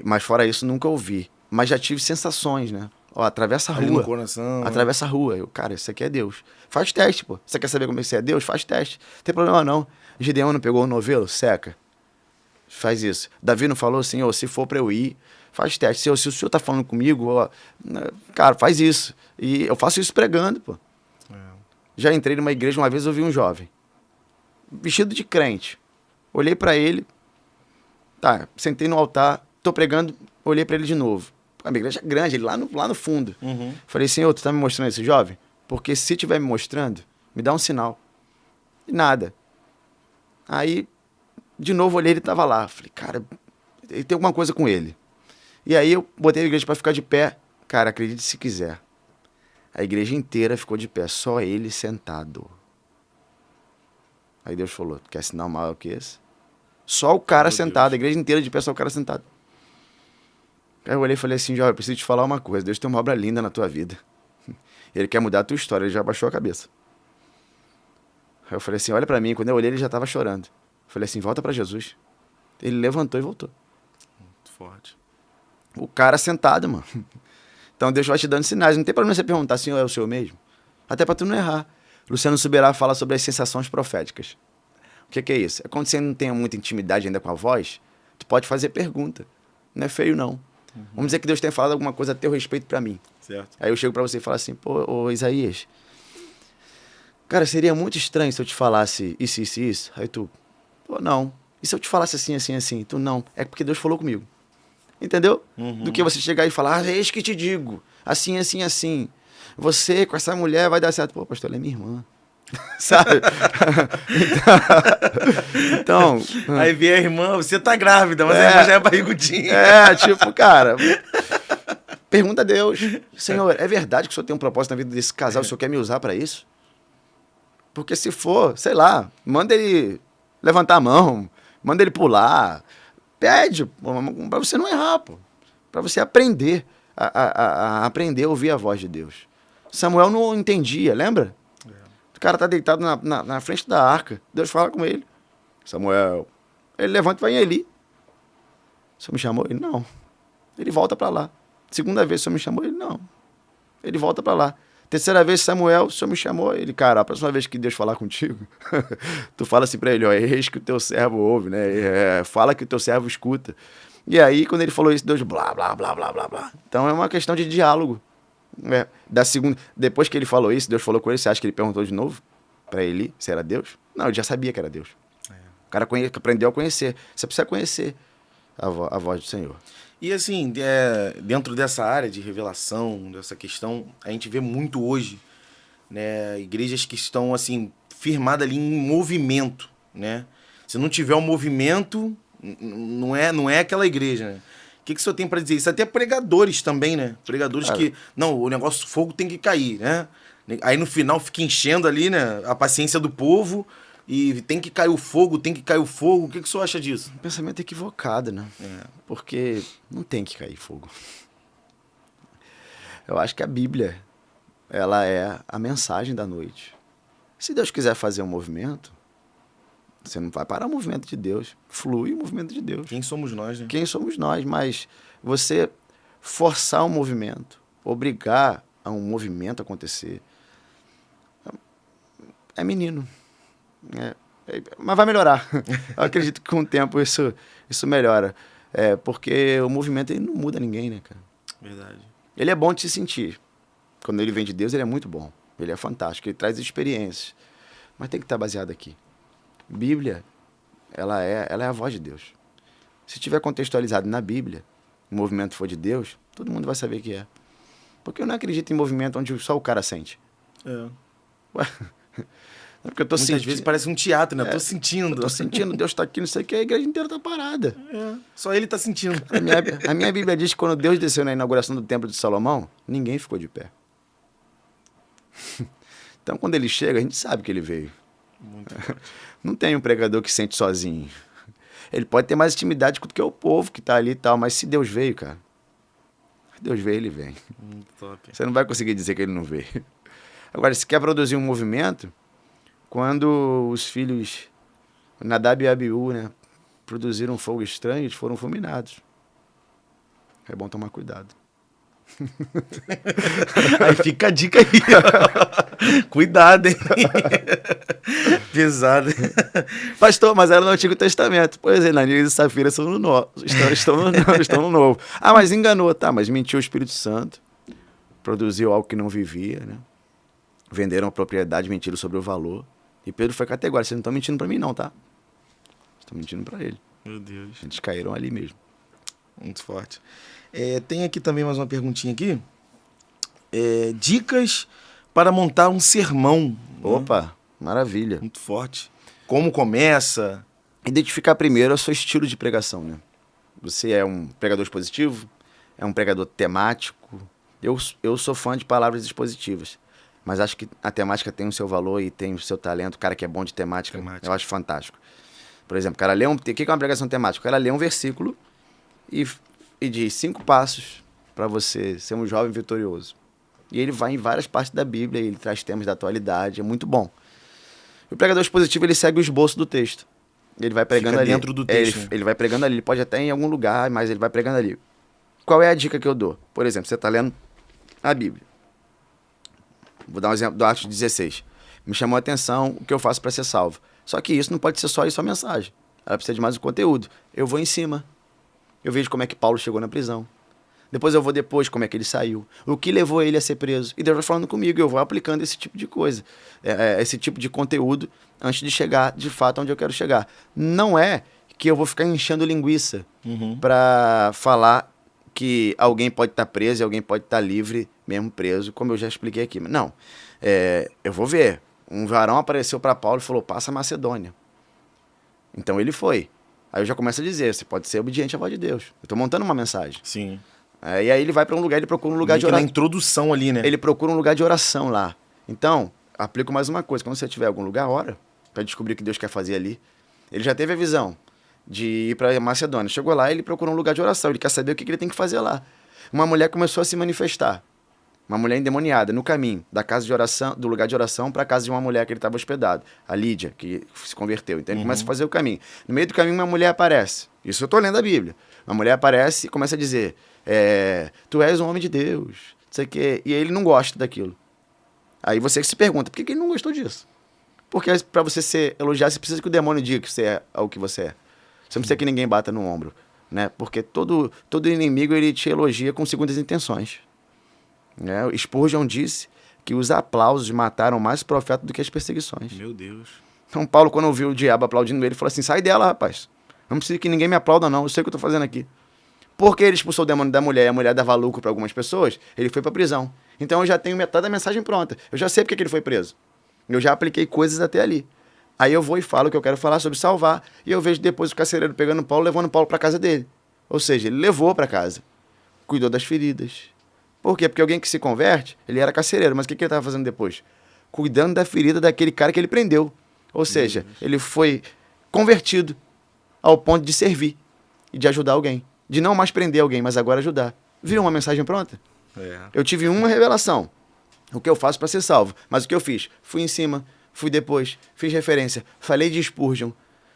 Mas fora isso, nunca ouvi. Mas já tive sensações, né? Ó, atravessa a Ali rua. no coração. Atravessa a rua. Eu, cara, isso aqui é Deus. Faz teste, pô. Você quer saber como é que é Deus? Faz teste. Não tem problema não. Gideão não pegou o novelo? Seca. Faz isso. Davi não falou assim, ó, se for pra eu ir, faz teste. Se o senhor tá falando comigo, ó, cara, faz isso. E eu faço isso pregando, pô. Já entrei numa igreja, uma vez eu vi um jovem, vestido de crente. Olhei pra ele, tá, sentei no altar, tô pregando, olhei pra ele de novo. A minha igreja é grande, ele lá no fundo. Falei, Senhor, tu tá me mostrando esse jovem? Porque se tiver me mostrando, me dá um sinal. E nada. Aí, de novo, olhei, ele tava lá. Falei, cara, ele tem alguma coisa com ele. E aí eu botei a igreja pra ficar de pé. Cara, acredite se quiser. A igreja inteira ficou de pé, só ele sentado. Aí Deus falou, quer sinal maior que esse? Só o cara sentado, a igreja inteira de pé, só o cara sentado. Aí eu olhei e falei assim, Jó, eu preciso te falar uma coisa, Deus tem uma obra linda na tua vida. Ele quer mudar a tua história, ele já baixou a cabeça. Aí eu falei assim, olha pra mim, quando eu olhei ele já tava chorando. Eu falei assim, volta pra Jesus. Ele levantou e voltou. Muito forte. O cara sentado, mano. Então Deus vai te dando sinais, não tem problema você perguntar, Senhor, é o Senhor mesmo? Até pra tu não errar. Luciano Subirá fala sobre as sensações proféticas. O que é isso? É quando você não tem muita intimidade ainda com a voz, tu pode fazer pergunta. Não é feio, não. Vamos dizer que Deus tenha falado alguma coisa a teu respeito pra mim. Certo. Aí eu chego pra você e falo assim, pô, ô Isaías, cara, seria muito estranho se eu te falasse isso, isso, isso. Aí tu, pô, não. E se eu te falasse assim, assim, assim? Tu, não. É porque Deus falou comigo. Entendeu? Do que você chegar e falar, eis que te digo, assim, assim, assim. Você com essa mulher vai dar certo. Pô, pastor, ela é minha irmã. Sabe? Então. Aí vem a irmã, você tá grávida, mas a irmã já é barrigudinha. Tipo, cara. Pergunta a Deus, Senhor, é verdade que o Senhor tem um propósito na vida desse casal? O Senhor quer me usar pra isso? Porque se for, sei lá, manda ele levantar a mão, manda ele pular. Pede, pra você não errar, pô. Pra você aprender aprender a ouvir a voz de Deus. Samuel não entendia, lembra? O cara tá deitado na frente da arca. Deus fala com ele. Samuel. Ele levanta e vai em Eli. O Senhor me chamou? Ele, não. Ele volta pra lá. Segunda vez o Senhor me chamou? Ele, não. Ele volta pra lá. Terceira vez, Samuel, o Senhor me chamou. Ele, cara, a próxima vez que Deus falar contigo, tu fala assim pra ele, ó, eis que o teu servo ouve, né? Fala que o teu servo escuta. E aí, quando ele falou isso, Deus, blá, blá, blá, blá, blá, blá. Então é uma questão de diálogo. Depois que ele falou isso, Deus falou com ele, você acha que ele perguntou de novo pra Eli se era Deus? Não, ele já sabia que era Deus. O cara aprendeu a conhecer. Você precisa conhecer a voz do Senhor. E assim, dentro dessa área de revelação, dessa questão, a gente vê muito hoje, né, igrejas que estão assim, firmadas ali em movimento, né? Se não tiver um movimento, não é aquela igreja, né? O que o senhor tem para dizer? Isso até pregadores também, né? Pregadores que, não, o negócio do fogo tem que cair, né? Aí no final fica enchendo ali, né, a paciência do povo e tem que cair o fogo, tem que cair o fogo. O que o senhor acha disso? Um pensamento equivocado, né? Porque não tem que cair fogo. Eu acho que a Bíblia, ela é a mensagem da noite. Se Deus quiser fazer um movimento, você não vai parar o movimento de Deus. Flui o movimento de Deus. Quem somos nós, né? Quem somos nós? Mas você forçar um movimento, obrigar a um movimento a acontecer, é menino. Mas vai melhorar. Eu acredito que com o tempo isso melhora. Porque o movimento ele não muda ninguém, né, cara? Verdade. Ele é bom de se sentir. Quando ele vem de Deus, ele é muito bom. Ele é fantástico, ele traz experiências. Mas tem que estar baseado aqui. Bíblia, ela é a voz de Deus. Se tiver contextualizado na Bíblia, o movimento for de Deus, todo mundo vai saber que é. Porque eu não acredito em movimento onde só o cara sente. Ué, porque eu tô Muitas vezes parece um teatro, né? Eu tô sentindo. Eu tô sentindo, Deus tá aqui, não sei o que, a igreja inteira tá parada. Só ele tá sentindo. A minha Bíblia diz que quando Deus desceu na inauguração do Templo de Salomão, ninguém ficou de pé. Então, quando ele chega, a gente sabe que ele veio. Muito Não tem um pregador que sente sozinho. Ele pode ter mais intimidade do que o povo que tá ali e tal, mas se Deus veio, cara, Deus veio, ele vem. Muito top. Você não vai conseguir dizer que ele não veio. Agora, se quer produzir um movimento, quando os filhos Nadab e Abiú, né, produziram um fogo estranho, eles foram fulminados. É bom tomar cuidado. Aí fica a dica aí. Cuidado, hein? Pesado. Pastor, mas era no Antigo Testamento. Pois é, Ananias e Safira estão no Novo. Estão no Novo. Ah, mas enganou. Tá, mas mentiu o Espírito Santo. Produziu algo que não vivia, né? Venderam a propriedade, mentiram sobre o valor. E Pedro foi categórico. Vocês não estão mentindo para mim não, tá? Vocês estão mentindo para ele. Meu Deus. Eles caíram ali mesmo. Muito forte. Tem aqui também mais uma perguntinha aqui. Dicas para montar um sermão. Opa, né? Maravilha. Muito forte. Como começa? Identificar primeiro o seu estilo de pregação, né? Você é um pregador expositivo? É um pregador temático? Eu sou fã de palavras expositivas, mas acho que a temática tem o seu valor e tem o seu talento. O cara que é bom de temática. Eu acho fantástico. Por exemplo, o cara lê o que é uma pregação temática? O cara lê um versículo e diz 5 passos para você ser um jovem vitorioso. E ele vai em várias partes da Bíblia, ele traz temas da atualidade, é muito bom. O pregador expositivo, ele segue o esboço do texto. Ele vai pregando Fica ali. Dentro do texto. Ele vai pregando ali, ele pode até ir em algum lugar, mas ele vai pregando ali. Qual é a dica que eu dou? Por exemplo, você está lendo a Bíblia. Vou dar um exemplo do Atos 16. Me chamou a atenção o que eu faço para ser salvo. Só que isso não pode ser só isso a mensagem. Ela precisa de mais um conteúdo. Eu vou em cima. Eu vejo como é que Paulo chegou na prisão. Depois eu vou como é que ele saiu. O que levou ele a ser preso. E Deus vai falando comigo, eu vou aplicando esse tipo de coisa. Esse tipo de conteúdo antes de chegar, de fato, onde eu quero chegar. Não é que eu vou ficar enchendo linguiça para falar que alguém pode estar preso e alguém pode estar livre, mesmo preso, como eu já expliquei aqui. Não. Eu vou ver. Um varão apareceu para Paulo e falou, passa a Macedônia. Então ele foi. Aí eu já começo a dizer, você pode ser obediente à voz de Deus. Eu estou montando uma mensagem. Sim. E aí ele vai para um lugar, ele procura um lugar de oração. Na introdução ali, né? Ele procura um lugar de oração lá. Então, aplico mais uma coisa. Quando você tiver algum lugar, ora para descobrir o que Deus quer fazer ali. Ele já teve a visão de ir para Macedônia. Chegou lá, ele procura um lugar de oração. Ele quer saber o que ele tem que fazer lá. Uma mulher começou a se manifestar. Uma mulher endemoniada, no caminho da casa de oração, do lugar de oração para a casa de uma mulher que ele estava hospedado. A Lídia, que se converteu. Então ele começa a fazer o caminho. No meio do caminho, uma mulher aparece. Isso eu estou lendo a Bíblia. Uma mulher aparece e começa a dizer, tu és um homem de Deus, não sei o quê. E ele não gosta daquilo. Aí você que se pergunta, por que ele não gostou disso? Porque para você ser elogiado, você precisa que o demônio diga que você é o que você é. Você não precisa que ninguém bata no ombro, né? Porque todo inimigo, ele te elogia com segundas intenções. Spurgeon disse que os aplausos mataram mais profeta do que as perseguições. Meu Deus. Então Paulo, quando ouviu o diabo aplaudindo ele, falou assim, sai dela, rapaz. Não precisa que ninguém me aplauda, não. Eu sei o que eu tô fazendo aqui. Porque ele expulsou o demônio da mulher e a mulher dava lucro para algumas pessoas, ele foi para prisão. Então eu já tenho metade da mensagem pronta. Eu já sei porque que ele foi preso. Eu já apliquei coisas até ali. Aí eu vou e falo o que eu quero falar sobre salvar, e eu vejo depois o carcereiro pegando Paulo, levando Paulo para casa dele. Ou seja, ele levou para casa, cuidou das feridas. Por quê? Porque alguém que se converte, ele era carcereiro, mas o que ele estava fazendo depois? Cuidando da ferida daquele cara que ele prendeu. Ou seja, ele foi convertido ao ponto de servir e de ajudar alguém. De não mais prender alguém, mas agora ajudar. Viram uma mensagem pronta? Eu tive uma revelação. O que eu faço para ser salvo? Mas o que eu fiz? Fui em cima, fui depois, fiz referência, falei de Spurgeon.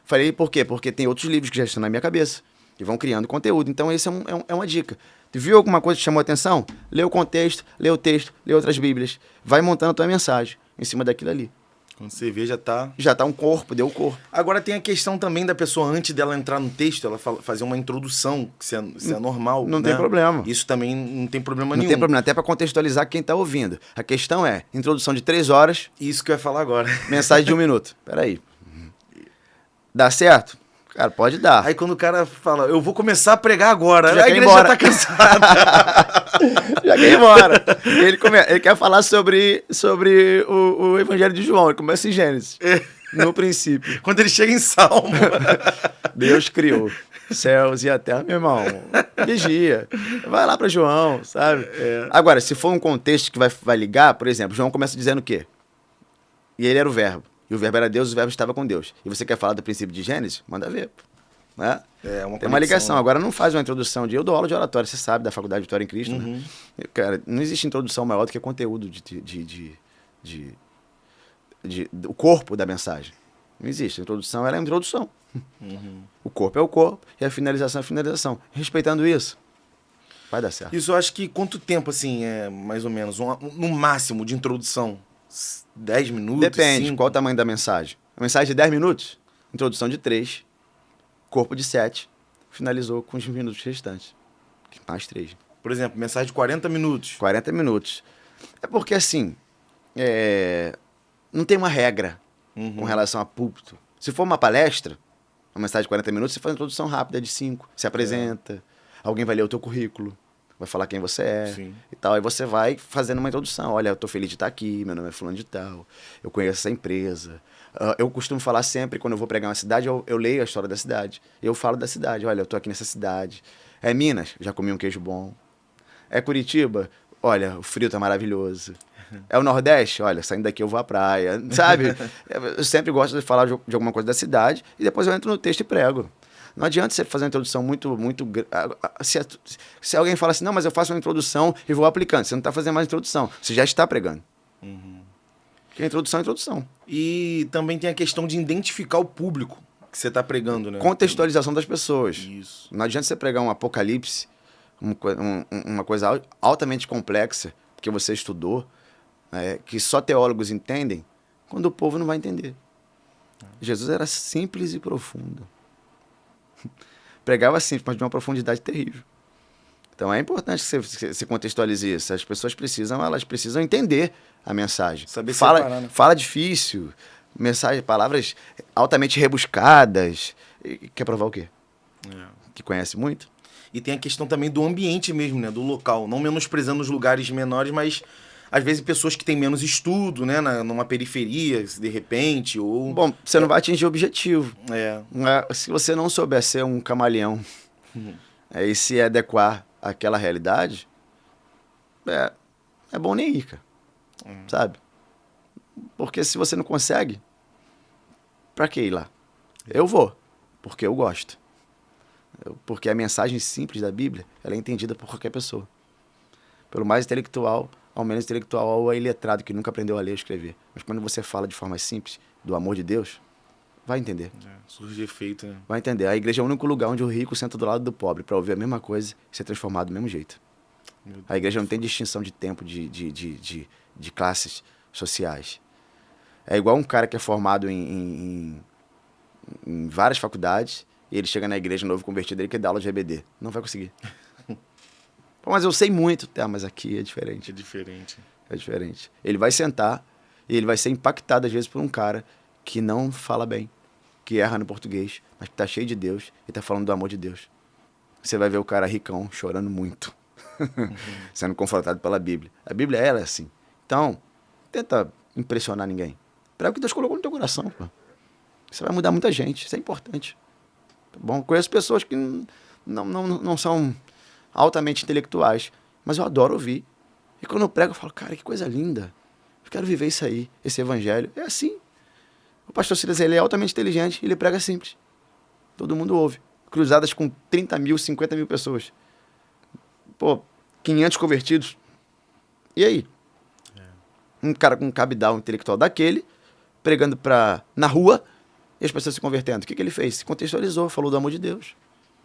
Falei por quê? Porque tem outros livros que já estão na minha cabeça, que vão criando conteúdo. Então, esse é uma dica. Tu viu alguma coisa que chamou a atenção? Lê o contexto, lê o texto, lê outras bíblias. Vai montando a tua mensagem em cima daquilo ali. Quando você vê, já tá um corpo, deu o corpo. Agora tem a questão também da pessoa, antes dela entrar no texto, ela fazer uma introdução, se é normal. Não né? tem problema. Isso também não tem problema Não nenhum. tem problema, até para contextualizar quem tá ouvindo. A questão é, introdução de 3 horas. Isso que eu ia falar agora. Mensagem de 1 minuto. Peraí. Dá certo? Cara, pode dar. Aí quando o cara fala, eu vou começar a pregar agora, Já a quer igreja embora. já tá cansada. Já quer ir embora. Ele quer falar sobre o Evangelho de João. Ele começa em Gênesis. No princípio. Quando ele chega em Salmo. Deus criou céus e a terra. Meu irmão, vigia. Vai lá para João, sabe? Agora, se for um contexto que vai ligar, por exemplo, João começa dizendo o quê? E ele era o verbo. E o verbo era Deus, o verbo estava com Deus. E você quer falar do princípio de Gênesis? Manda ver. Né? Tem uma ligação. Agora não faz uma introdução eu dou aula de oratória, você sabe, da Faculdade de Vitória em Cristo. Né? Cara, não existe introdução maior do que conteúdo do corpo da mensagem. Não existe. A introdução ela é a introdução. O corpo é o corpo e a finalização é a finalização. Respeitando isso, vai dar certo. Isso eu acho que quanto tempo, assim, mais ou menos, no máximo de introdução? 10 minutos? Depende, 5? qual o tamanho da mensagem. A mensagem de 10 minutos, introdução de 3, corpo de 7, finalizou com os minutos restantes. Mais 3. Por exemplo, mensagem de 40 minutos. 40 minutos. É porque, assim, não tem uma regra com relação a púlpito. Se for uma palestra, uma mensagem de 40 minutos, você faz uma introdução rápida de 5, se apresenta, alguém vai ler o teu currículo, vai falar quem você é. Sim. E tal. Aí você vai fazendo uma introdução. Olha, eu tô feliz de estar aqui, meu nome é fulano de tal, eu conheço essa empresa. Eu costumo falar sempre, quando eu vou pregar uma cidade, eu leio a história da cidade. Eu falo da cidade. Olha, eu tô aqui nessa cidade. É Minas? Já comi um queijo bom. É Curitiba? Olha, o frio tá maravilhoso. É o Nordeste? Olha, saindo daqui eu vou à praia. Sabe? Eu sempre gosto de falar de alguma coisa da cidade e depois eu entro no texto e prego. Não adianta você fazer uma introdução muito... Se alguém fala assim, não, mas eu faço uma introdução e vou aplicando. Você não está fazendo mais introdução. Você já está pregando. Porque a introdução é introdução. E também tem a questão de identificar o público que você está pregando, né? Contextualização das pessoas. Isso. Não adianta você pregar um apocalipse, uma coisa altamente complexa, que você estudou, que só teólogos entendem, quando o povo não vai entender. Jesus era simples e profundo. Pregava simples, mas de uma profundidade terrível. Então é importante que você contextualize isso. As pessoas precisam entender a mensagem. Saber separar, né? Fala difícil, palavras altamente rebuscadas. Quer provar o quê? Que conhece muito? E tem a questão também do ambiente mesmo, né? Do local. Não menosprezando os lugares menores, mas às vezes pessoas que têm menos estudo, né? Numa periferia, de repente, ou... Bom, você não vai atingir o objetivo. É. Se você não souber ser um camaleão e se adequar àquela realidade, é bom nem ir, cara. Sabe? Porque se você não consegue, pra que ir lá? Eu vou, porque eu gosto. Porque a mensagem simples da Bíblia, ela é entendida por qualquer pessoa. Pelo mais intelectual, ao menos intelectual, ou iletrado, que nunca aprendeu a ler e escrever. Mas quando você fala de forma simples, do amor de Deus, vai entender. Surge efeito, né? Vai entender. A igreja é o único lugar onde o rico senta do lado do pobre para ouvir a mesma coisa e ser transformado do mesmo jeito. A igreja não tem distinção de tempo, de classes sociais. É igual um cara que é formado em várias faculdades e ele chega na igreja novo convertido, ele quer dar aula de EBD. Não vai conseguir. Pô, mas eu sei muito. Mas aqui é diferente. É diferente. É diferente. Ele vai sentar e ele vai ser impactado às vezes por um cara que não fala bem, que erra no português, mas que tá cheio de Deus e tá falando do amor de Deus. Você vai ver o cara ricão chorando muito, sendo confrontado pela Bíblia. A Bíblia, ela é assim. Então, tenta impressionar ninguém. Prega o que Deus colocou no teu coração, pô. Você vai mudar muita gente, isso é importante. Tá bom? Conheço pessoas que não são altamente intelectuais, mas eu adoro ouvir. E quando eu prego, eu falo, cara, que coisa linda. Eu quero viver isso aí, esse evangelho. É assim. O pastor Silas, ele é altamente inteligente, ele prega simples. Todo mundo ouve. Cruzadas com 30 mil, 50 mil pessoas. Pô, 500 convertidos. E aí? Um cara com um cabidal intelectual daquele, pregando na rua, e as pessoas se convertendo. O que ele fez? Se contextualizou, falou do amor de Deus.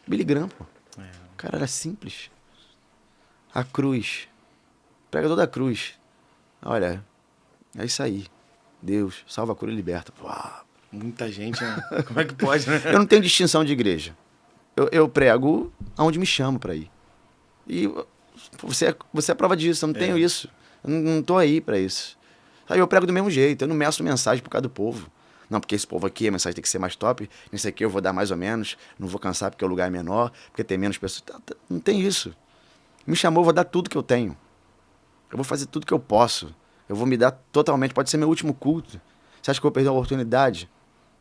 Billy Graham, pô. O cara era simples. A cruz. Pregador da cruz. Olha, é isso aí. Deus, salva, cura e liberta. Uau. Muita gente, né? Como é que pode, né? Eu não tenho distinção de igreja. Eu prego aonde me chamo para ir. E você é prova disso, eu não tenho isso. Eu não tô aí para isso. Aí eu prego do mesmo jeito, eu não meço mensagem por causa do povo. Não, porque esse povo aqui, a mensagem tem que ser mais top, nesse aqui eu vou dar mais ou menos, não vou cansar porque o lugar é menor, porque tem menos pessoas. Não tem isso. Me chamou, eu vou dar tudo que eu tenho. Eu vou fazer tudo que eu posso. Eu vou me dar totalmente, pode ser meu último culto. Você acha que eu vou perder a oportunidade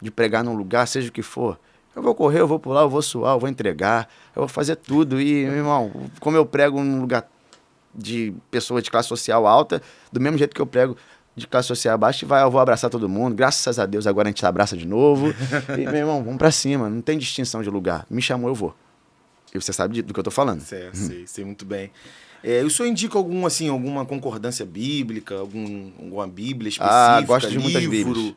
de pregar num lugar, seja o que for? Eu vou correr, eu vou pular, eu vou suar, eu vou entregar, eu vou fazer tudo. E, meu irmão, como eu prego num lugar de pessoas de classe social alta, do mesmo jeito que eu prego de classe social baixa, eu vou abraçar todo mundo. Graças a Deus, agora a gente se abraça de novo. E, meu irmão, vamos pra cima, não tem distinção de lugar. Me chamou, eu vou. E você sabe do que eu tô falando. Sei muito bem. O senhor indica alguma concordância bíblica, alguma bíblia específica, gosto de muitas livro, bíblias.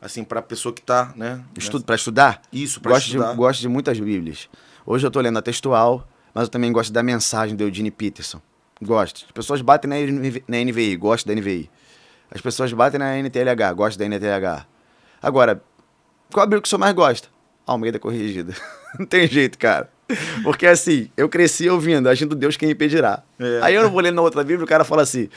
assim, para a pessoa que está, né? Para estudar? Isso, para estudar. Gosto de muitas bíblias. Hoje eu tô lendo a textual, mas eu também gosto da mensagem do Eugene Peterson. Gosto. As pessoas batem na NVI, gosto da NVI. As pessoas batem na NTLH, gosto da NTLH. Agora, qual a bíblia que o senhor mais gosta? Almeida Corrigida. Não tem jeito, cara. Porque assim, eu cresci ouvindo, agindo Deus quem impedirá. Aí eu não vou ler na outra Bíblia, o cara fala assim,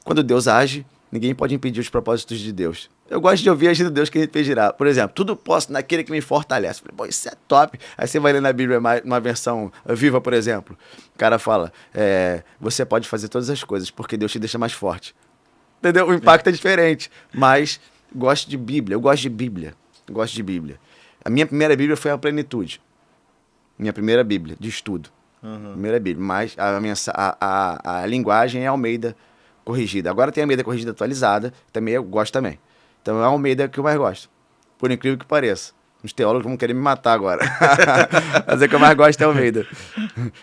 quando Deus age, ninguém pode impedir os propósitos de Deus. Eu gosto de ouvir agindo Deus quem impedirá. Por exemplo, tudo posso naquele que me fortalece. Falei, pô, isso é top. Aí você vai ler na Bíblia uma versão viva, por exemplo. O cara fala, você pode fazer todas as coisas, porque Deus te deixa mais forte. Entendeu? O impacto é diferente. Mas gosto de Bíblia, eu gosto de Bíblia. A minha primeira Bíblia foi a Plenitude. Minha primeira Bíblia, de estudo. Primeira Bíblia. Mas a linguagem é Almeida Corrigida. Agora tem a Almeida Corrigida atualizada, também eu gosto também. Então é a Almeida que eu mais gosto. Por incrível que pareça. Os teólogos vão querer me matar agora. Mas é que eu mais gosto é a Almeida.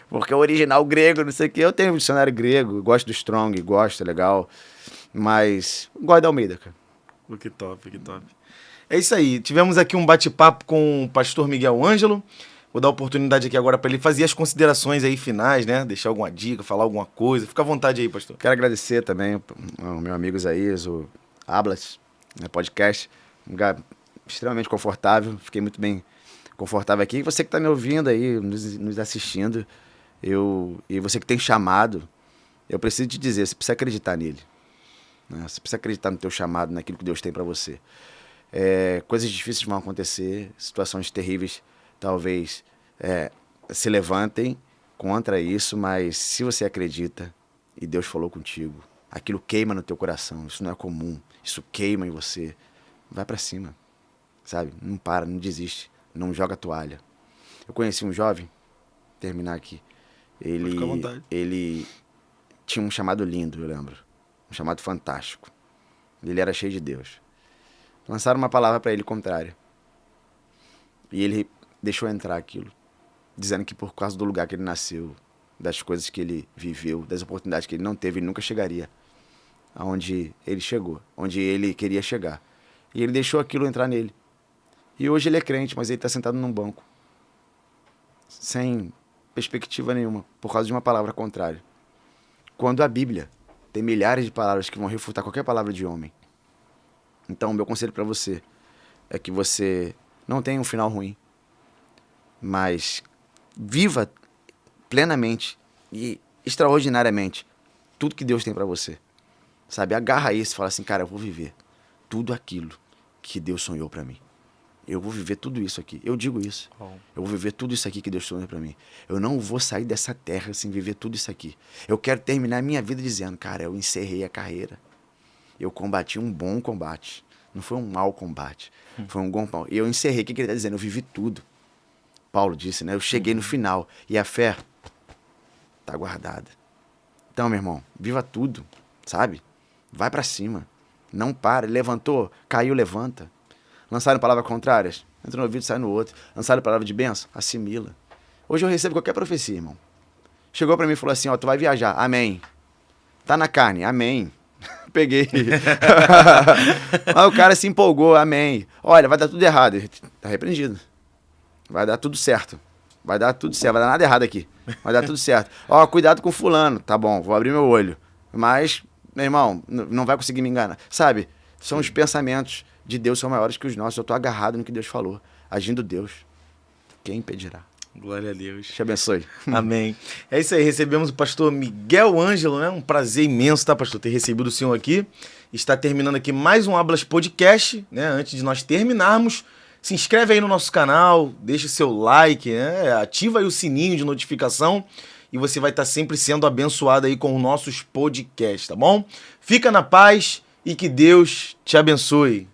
Porque o original grego, não sei o quê. Eu tenho um dicionário grego, gosto do Strong, gosto, é legal. Mas gosto da Almeida, cara. Que top, que top. É isso aí. Tivemos aqui um bate-papo com o pastor Miguel Ângelo. Vou dar a oportunidade aqui agora para ele fazer as considerações aí finais, né? Deixar alguma dica, falar alguma coisa. Fica à vontade aí, pastor. Quero agradecer também ao meu amigo Isaías, o Hablas, podcast. Um lugar extremamente confortável. Fiquei muito bem confortável aqui. E você que está me ouvindo aí, nos assistindo, e você que tem chamado, eu preciso te dizer, você precisa acreditar nele. Né? Você precisa acreditar no teu chamado, naquilo que Deus tem para você. Coisas difíceis vão acontecer, situações terríveis talvez se levantem contra isso, mas se você acredita e Deus falou contigo, aquilo queima no teu coração, isso não é comum, isso queima em você, vai pra cima, sabe? Não para, não desiste, não joga a toalha. Eu conheci um jovem, terminar aqui, ele tinha um chamado lindo, eu lembro, um chamado fantástico, ele era cheio de Deus. Lançaram uma palavra para ele contrária, e ele deixou entrar aquilo, dizendo que por causa do lugar que ele nasceu, das coisas que ele viveu, das oportunidades que ele não teve, ele nunca chegaria aonde ele chegou, onde ele queria chegar. E ele deixou aquilo entrar nele. E hoje ele é crente, mas ele está sentado num banco, sem perspectiva nenhuma, por causa de uma palavra contrária. Quando a Bíblia tem milhares de palavras que vão refutar qualquer palavra de homem. Então, o meu conselho para você é que você não tenha um final ruim, mas viva plenamente e extraordinariamente tudo que Deus tem pra você, sabe? Agarra isso e fala assim, cara, eu vou viver tudo aquilo que Deus sonhou pra mim. Eu vou viver tudo isso aqui. Eu digo isso. Eu vou viver tudo isso aqui que Deus sonhou pra mim. Eu não vou sair dessa terra sem viver tudo isso aqui. Eu quero terminar a minha vida dizendo, cara, eu encerrei a carreira. Eu combati um bom combate. Não foi um mau combate. Foi um bom combate. E eu encerrei. O que ele está dizendo? Eu vivi tudo. Paulo disse, né? Eu cheguei no final. E a fé tá guardada. Então, meu irmão, viva tudo, sabe? Vai pra cima. Não para. Levantou, caiu, levanta. Lançaram palavras contrárias? Entra no ouvido, sai no outro. Lançaram palavra de bênção? Assimila. Hoje eu recebo qualquer profecia, irmão. Chegou pra mim e falou assim, ó, tu vai viajar. Amém. Tá na carne. Amém. Peguei. Mas o cara se empolgou. Amém. Olha, vai dar tudo errado. Tá repreendido. Vai dar tudo certo. Vai dar tudo certo. Vai dar nada errado aqui. Vai dar tudo certo. Ó, cuidado com fulano. Tá bom, vou abrir meu olho. Mas, meu irmão, não vai conseguir me enganar. Sabe? São os pensamentos de Deus são maiores que os nossos. Eu tô agarrado no que Deus falou. Agindo Deus. Quem impedirá? Glória a Deus. Te abençoe. Amém. É isso aí, recebemos o pastor Miguel Ângelo, né? Um prazer imenso, tá, pastor, ter recebido o senhor aqui. Está terminando aqui mais um Hablas Podcast, né? Antes de nós terminarmos, se inscreve aí no nosso canal, deixa o seu like, né? Ativa aí o sininho de notificação e você vai estar sempre sendo abençoado aí com os nossos podcasts, tá bom? Fica na paz e que Deus te abençoe.